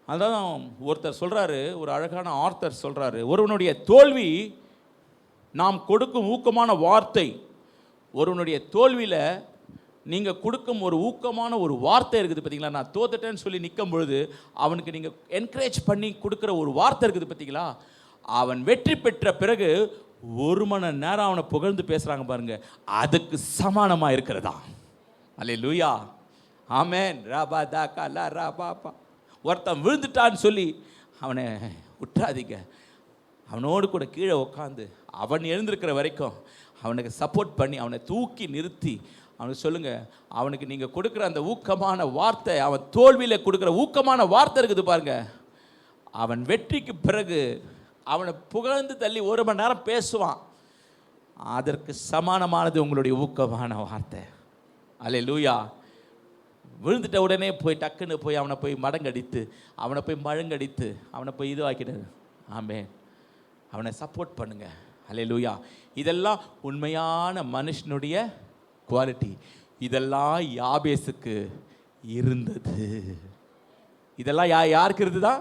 அதான் ஒருத்தர் சொல்கிறாரு, ஒரு அழகான ஆர்த்தர் சொல்கிறாரு, ஒருவனுடைய தோல்வி நாம் கொடுக்கும் ஊக்கமான வார்த்தை. ஒருவனுடைய தோல்வியில் நீங்கள் கொடுக்கும் ஒரு ஊக்கமான ஒரு வார்த்தை இருக்குது பார்த்தீங்களா? நான் தோத்துட்டேன்னு சொல்லி நிற்கும் பொழுது அவனுக்கு நீங்கள் என்கரேஜ் பண்ணி கொடுக்குற ஒரு வார்த்தை இருக்குது பார்த்தீங்களா? அவன் வெற்றி பெற்ற பிறகு 1 மணி நேரம் அவனை புகழ்ந்து பேசுகிறாங்க பாருங்க, அதுக்கு சமானமாக இருக்கிறதா? அல்லேலூயா. ஆமேன். ராபா தா காலா ராபாப்பா. ஒருத்தன் விழுந்துட்டான்னு சொல்லி அவனை விட்டுறாதீங்க. அவனோடு கூட கீழே உட்காந்து அவன் எழுந்திருக்கிற வரைக்கும் அவனுக்கு சப்போர்ட் பண்ணி அவனை தூக்கி நிறுத்தி அவனுக்கு சொல்லுங்கள், அவனுக்கு நீங்கள் கொடுக்குற அந்த ஊக்கமான வார்த்தை, அவன் தோல்வியில் கொடுக்குற ஊக்கமான வார்த்தை இருக்குது பாருங்க, அவன் வெற்றிக்கு பிறகு அவனை புகழ்ந்து தள்ளி 1 மணி நேரம் பேசுவான். அதற்கு சமானமானது உங்களுடைய ஊக்கமான வார்த்தை. அல்லேலூயா. விழுந்துட்ட உடனே போய் டக்குன்னு போய் அவனை போய் மடங்கடித்து, அவனை போய் மழுங்கடித்து, அவனை போய் இதுவாக்கிட்டாரு. ஆமென். அவனை சப்போர்ட் பண்ணுங்க. அல்லேலூயா. இதெல்லாம் உண்மையான மனுஷனுடைய குவாலிட்டி. இதெல்லாம் யாபேசுக்கு இருந்தது. இதெல்லாம் யாருக்கு இருந்ததா?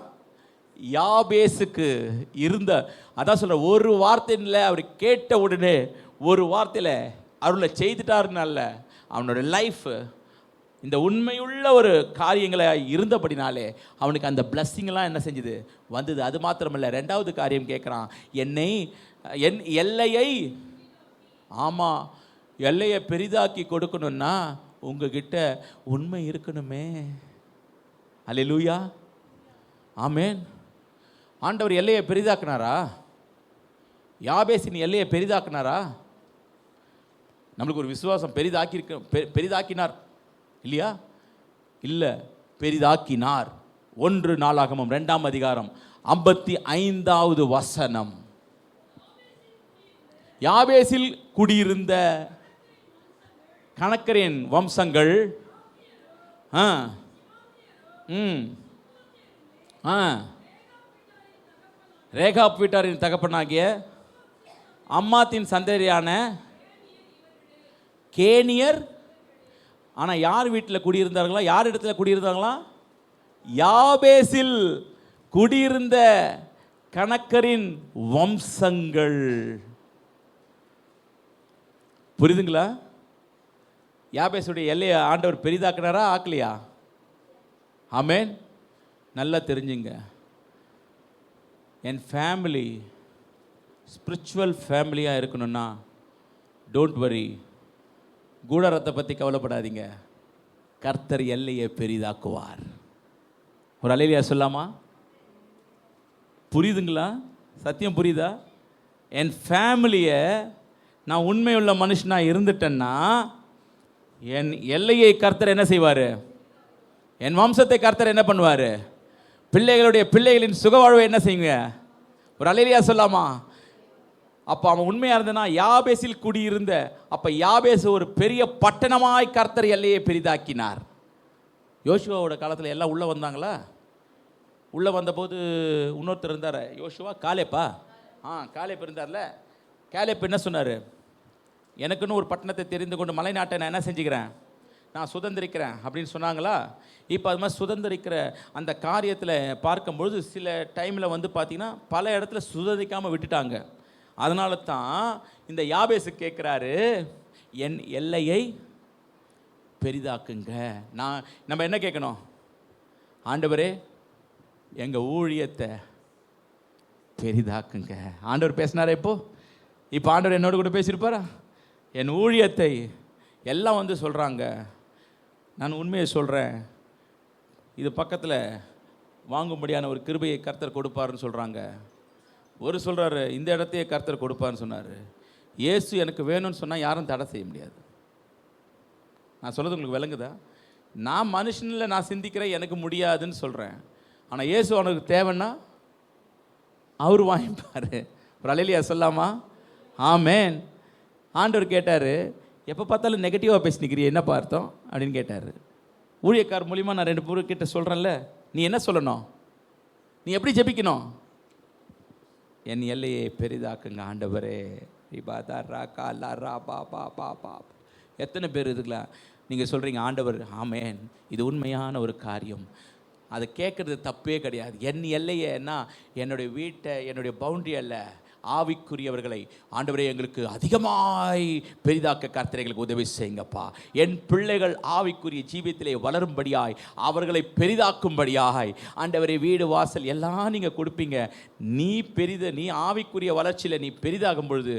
யாபேசுக்கு இருந்த. அதான் சொல்ற, ஒரு வார்த்தையில் அவர் கேட்ட உடனே ஒரு வார்த்தையில் அவர்களை செய்துட்டாருனால அவனோட லைஃப் இந்த உண்மையுள்ள ஒரு காரியங்களை இருந்தபடினாலே அவனுக்கு அந்த பிளஸ்ஸிங்லாம் என்ன செஞ்சது? வந்தது. அது மாத்திரமல்ல, 2வது காரியம் கேட்குறான், என் எல்லையை, ஆமாம், எல்லையை பெரிதாக்கி கொடுக்கணும்னா உங்ககிட்ட உண்மை இருக்கணுமே. அல்லேலூயா. ஆமென். ஆண்டவர் எல்லையை பெரிதாக்குனாரா? யாபேசின் எல்லையை பெரிதாக்குனாரா? நம்மளுக்கு ஒரு விசுவாசம் பெரிதாக்கினார் இல்லையா? இல்லை, பெரிதாக்கினார். 1 நாளாகமம் 2ஆம் அதிகாரம் 55வது வசனம். யாபேசில் குடியிருந்த கணக்கரின் வம்சங்கள் ரேகாப் வீட்டாரின் தகப்பனாகிய அம்மாத்தின் சந்ததியான கேனியர். ஆனால் யார் வீட்டில் குடியிருந்தார்களா? யார் இடத்துல குடியிருந்தாங்களா? யாபேசில் குடியிருந்த கணக்கரின் வம்சங்கள். புரியுதுங்களா? யாபேசுடைய எல்லையை ஆண்டவர் பெரிதாக்குனாரா, ஆக்கலையா? ஆமென். நல்லா தெரிஞ்சுங்க, என் ஃபேமிலி ஸ்பிரிச்சுவல் ஃபேமிலியாக இருக்கணும்னா டோன்ட் வரி, கூடாரத்தை பற்றி கவலைப்படாதீங்க. கர்த்தர் எல்லையை பெரிதாக்குவார். ஒரு அல்லேலூயா சொல்லாமா? புரியுதுங்களா? சத்தியம் புரியுதா? என் ஃபேமிலியை நான் உண்மையுள்ள மனுஷனாக இருந்துட்டேன்னா என் எல்லையை கர்த்தர் என்ன செய்வார்? என் வம்சத்தை கர்த்தர் என்ன பண்ணுவார்? பிள்ளைகளுடைய பிள்ளைகளின் சுகவாழ்வை என்ன செய்யுங்க? ஒரு அல்லேலூயா சொல்லாமா? அப்போ அவன் உண்மையாக இருந்தனா யாபேசில் குடியிருந்த, அப்போ யாபேசு ஒரு பெரிய பட்டணமாய் கர்த்தர் எல்லையை பெரிதாக்கினார். யோசுவாவோட காலத்தில் எல்லாம் உள்ளே வந்தாங்களா? உள்ளே வந்தபோது இன்னொருத்தர் இருந்தார். யோசுவா காலேப்பா? காலேப் இருந்தார்ல. காலேப் என்ன சொன்னார்? எனக்குன்னு ஒரு பட்டணத்தை தெரிந்து கொண்டு மலை நாட்டை நான் என்ன செஞ்சுக்கிறேன், நான் சுதந்திரிக்கிறேன் அப்படின்னு சொன்னாங்களா? இப்போ அது மாதிரி சுதந்திரிக்கிற அந்த காரியத்தில் பார்க்கும்பொழுது சில டைமில் வந்து பார்த்திங்கன்னா பல இடத்துல சுதந்திரிக்காமல் விட்டுட்டாங்க. அதனால தான் இந்த யாபேசு கேட்குறாரு, என் எல்லையை பெரிதாக்குங்க. நம்ம என்ன கேட்கணும்? ஆண்டவரே எங்கள் ஊழியத்தை பெரிதாக்குங்க. ஆண்டவர் பேசினாரே. இப்போ ஆண்டவர் என்னோட கூட பேசியிருப்பாரா? என் ஊழியத்தை எல்லாம் வந்து சொல்கிறாங்க. நான் உண்மையை சொல்கிறேன், இது பக்கத்தில் வாங்கும்படியான ஒரு கிருபையை கர்த்தர் கொடுப்பாருன்னு சொல்கிறாங்க. ஒரு சொல்கிறாரு, இந்த இடத்தையே கர்த்தர் கொடுப்பாருன்னு சொன்னார். இயேசு எனக்கு வேணும்னு சொன்னால் யாரும் தடை செய்ய முடியாது. நான் சொல்கிறது உங்களுக்கு விளங்குதா? நான் மனுஷனில் நான் சிந்திக்கிறேன், எனக்கு முடியாதுன்னு சொல்கிறேன். ஆனால் இயேசு அவனுக்கு தேவைன்னா அவர் வாங்கிப்பார். ஒரு அல்லேலூயா சொல்லாமா? ஆமென். ஆண்டவர் கேட்டார், எப்போ பார்த்தாலும் நெகட்டிவாக பேசினிக்கிறீ, என்னப்பா அர்த்தம் அப்படின்னு கேட்டார். ஊழியக்கார் மூலிமா நான் 2 பேர்கிட்ட சொல்கிறேன்ல, நீ என்ன சொல்லணும்? நீ எப்படி ஜெபிக்கணும்? என் எல்லையை பெரிதாக்குங்க ஆண்டவரே. எத்தனை பேர் இதுக்கலாம் நீங்கள் சொல்கிறீங்க, ஆண்டவர் ஆமேன், இது உண்மையான ஒரு காரியம், அதை கேட்குறது தப்பே கிடையாது. என் எல்லையேன்னா என்னுடைய வீட்டை, என்னுடைய பவுண்டரி அல்ல, ஆவிக்குரியவர்களை ஆண்டவரே எங்களுக்கு அதிகமாய் பெரிதாக்க கர்த்தரைகளுக்கு உதவி செய்யுங்கப்பா. என் பிள்ளைகள் ஆவிக்குரிய ஜீவியத்திலே வளரும்படியாய், அவர்களை பெரிதாக்கும்படியாய் ஆண்டவரே வீடு வாசல் எல்லாம் நீங்கள் கொடுப்பீங்க. நீ ஆவிக்குரிய வளர்ச்சியில் நீ பெரிதாகும் பொழுது,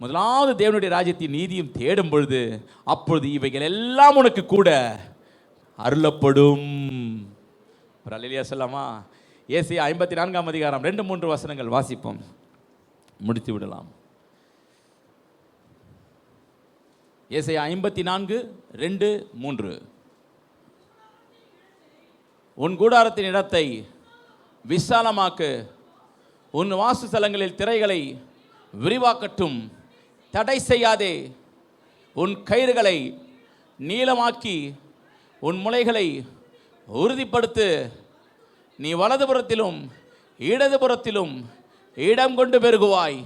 முதலாவது தேவனுடைய ராஜ்யத்தின் நீதியும் தேடும் பொழுது, அப்பொழுது இவைகள் எல்லாம் உனக்கு கூட அருளப்படும். ஒரு அல்லேலூயா சொல்லாமா? ஏசாயா 54ஆம் அதிகாரம் 2-3 வசனங்கள் வாசிப்போம், முடித்து விடலாம். ஏசாயா 54:2-3. உன் கூடாரத்தின் இடத்தை விசாலமாக்கு. உன் வாசஸ்தலங்களில் திரைகளை விரிவாக்கட்டும். தடை செய்யாதே. உன் கயிறுகளை நீளமாக்கி உன் முளைகளை உறுதிப்படுத்து. நீ வலதுபுறத்திலும் இடதுபுறத்திலும் இடம் கொண்டு பெருகுவாய்.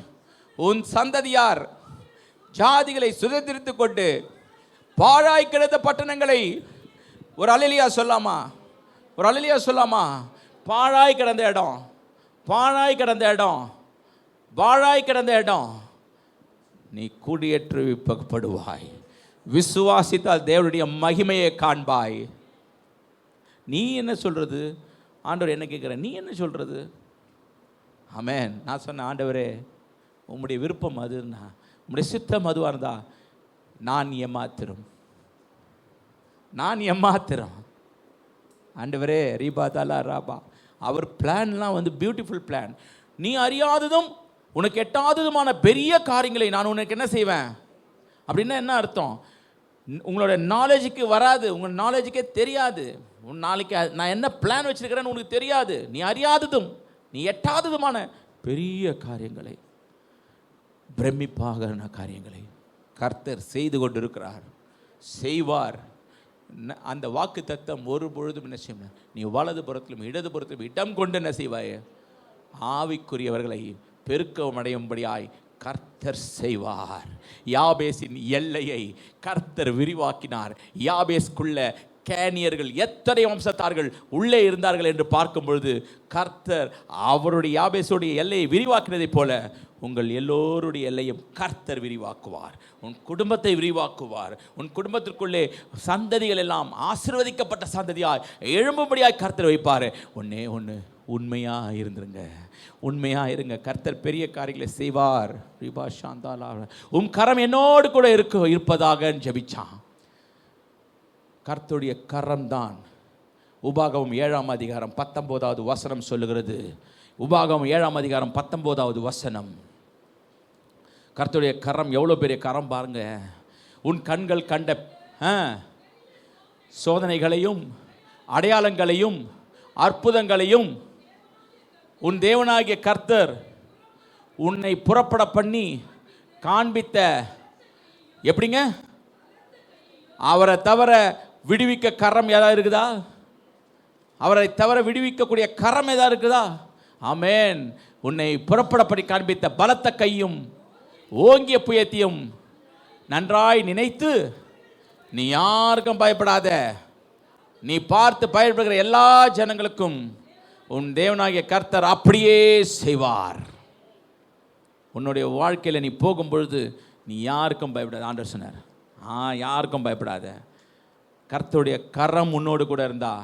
உன் சந்ததியார் ஜாதிகளை சுதந்திரித்துக் கொண்டு பாழாய் கிடந்த பட்டணங்களை, ஒரு அல்லேலூயா சொல்லாமா? ஒரு அல்லேலூயா சொல்லாமா? பாழாய் கிடந்த இடம், பாழாய் கிடந்த இடம், பாழாய் கிடந்த இடம் நீ குடியேற்றுவிக்கப்படுவாய். விசுவாசித்தால் தேவனுடைய மகிமையை காண்பாய். நீ என்ன சொல்றது? ஆண்டவர் என்ன கேட்குற? நீ என்ன சொல்றது? ஆமென். நான் சொன்னேன், ஆண்டவரே உம்முடைய விருப்பம் அதுன்னா, உம்முடைய சித்தம் அதுவாக இருந்தா நான் ஏமாத்திரம், நான் ஏமாத்திரம். ஆண்டவரே ரீபா தாலா ராபா, அவர் பிளான்லாம் வந்து பியூட்டிஃபுல் பிளான். நீ அறியாததும் உனக்கு எட்டாததுமான பெரிய காரியங்களை நான் உனக்கு என்ன செய்வேன் அப்படின்னா என்ன அர்த்தம்? உங்களோட நாலேஜுக்கு வராது, உங்கள் நாலேஜுக்கே தெரியாது. உன் நாளைக்கு நான் என்ன பிளான் வச்சிருக்கிறேன்னு உனக்கு தெரியாது. நீ அறியாததும் நீ எட்டாததுமான பெரிய காரியங்களை, பிரமிப்பாக காரியங்களை கர்த்தர் செய்து கொண்டிருக்கிறார், செய்வார். அந்த வாக்கு தத்தம் ஒரு பொழுதும் என்ன செய்ய, நீ வலது புறத்திலும் இடது புறத்திலும் இடம் கொண்டு என்ன செய்வாய்? ஆவிக்குரியவர்களை பெருக்கமடையும்படியாய் கர்த்தர் செய்வார். யாபேசின் எல்லையை கர்த்தர் விரிவாக்கினார். யாபேஸ்குள்ள கேனியர்கள் எத்தனை வம்சத்தார்கள் உள்ளே இருந்தார்கள் என்று பார்க்கும் பொழுது கர்த்தர் அவருடைய யாபேசுடைய எல்லையை விரிவாக்கினதைப் போல உங்கள் எல்லோருடைய எல்லையும் கர்த்தர் விரிவாக்குவார். உன் குடும்பத்தை விரிவாக்குவார். உன் குடும்பத்திற்குள்ளே சந்ததிகள் எல்லாம் ஆசீர்வதிக்கப்பட்ட சந்ததியாய் எழும்பும்படியாய் கர்த்தர் வைப்பார். ஒன்னே ஒன்று, உண்மையாக இருந்துருங்க, உண்மையாக இருங்க. கர்த்தர் பெரிய காரியங்களை செய்வார். உம் கரம் என்னோடு கூட இருப்பதாக ஜெபிச்சான். கர்த்தருடைய கரம் தான். உபாகமம் 7ஆம் அதிகாரம் 19வது வசனம் சொல்லுகிறது. உபாகமம் 7ஆம் அதிகாரம் 19வது வசனம். கர்த்தருடைய கரம் எவ்வளோ பெரிய கரம் பாருங்க. உன் கண்கள் கண்ட சோதனைகளையும் அடையாளங்களையும் அற்புதங்களையும் உன் தேவனாகிய கர்த்தர் உன்னை புறப்பட பண்ணி காண்பித்த, எப்படிங்க? அவரை தவிர விடுவிக்க கரம் ஏதாவது இருக்குதா? அவரை தவிர விடுவிக்கக்கூடிய கரம் ஏதாவது இருக்குதா? ஆமென். உன்னை புறப்படப்படி காண்பித்த பலத்த கையும் ஓங்கிய புயத்தையும் நன்றாய் நினைத்து நீ யாருக்கும் பயப்படாத. நீ பார்த்து பயப்படுகிற எல்லா ஜனங்களுக்கும் உன் தேவனாகிய கர்த்தர் அப்படியே செய்வார். உன்னுடைய வாழ்க்கையில் நீ போகும் பொழுது நீ யாருக்கும் பயப்படாத. ஆண்டவர் சொன்னார், யாருக்கும் பயப்படாத. கர்த்தருடைய கரம் உன்னோடு கூட இருந்தா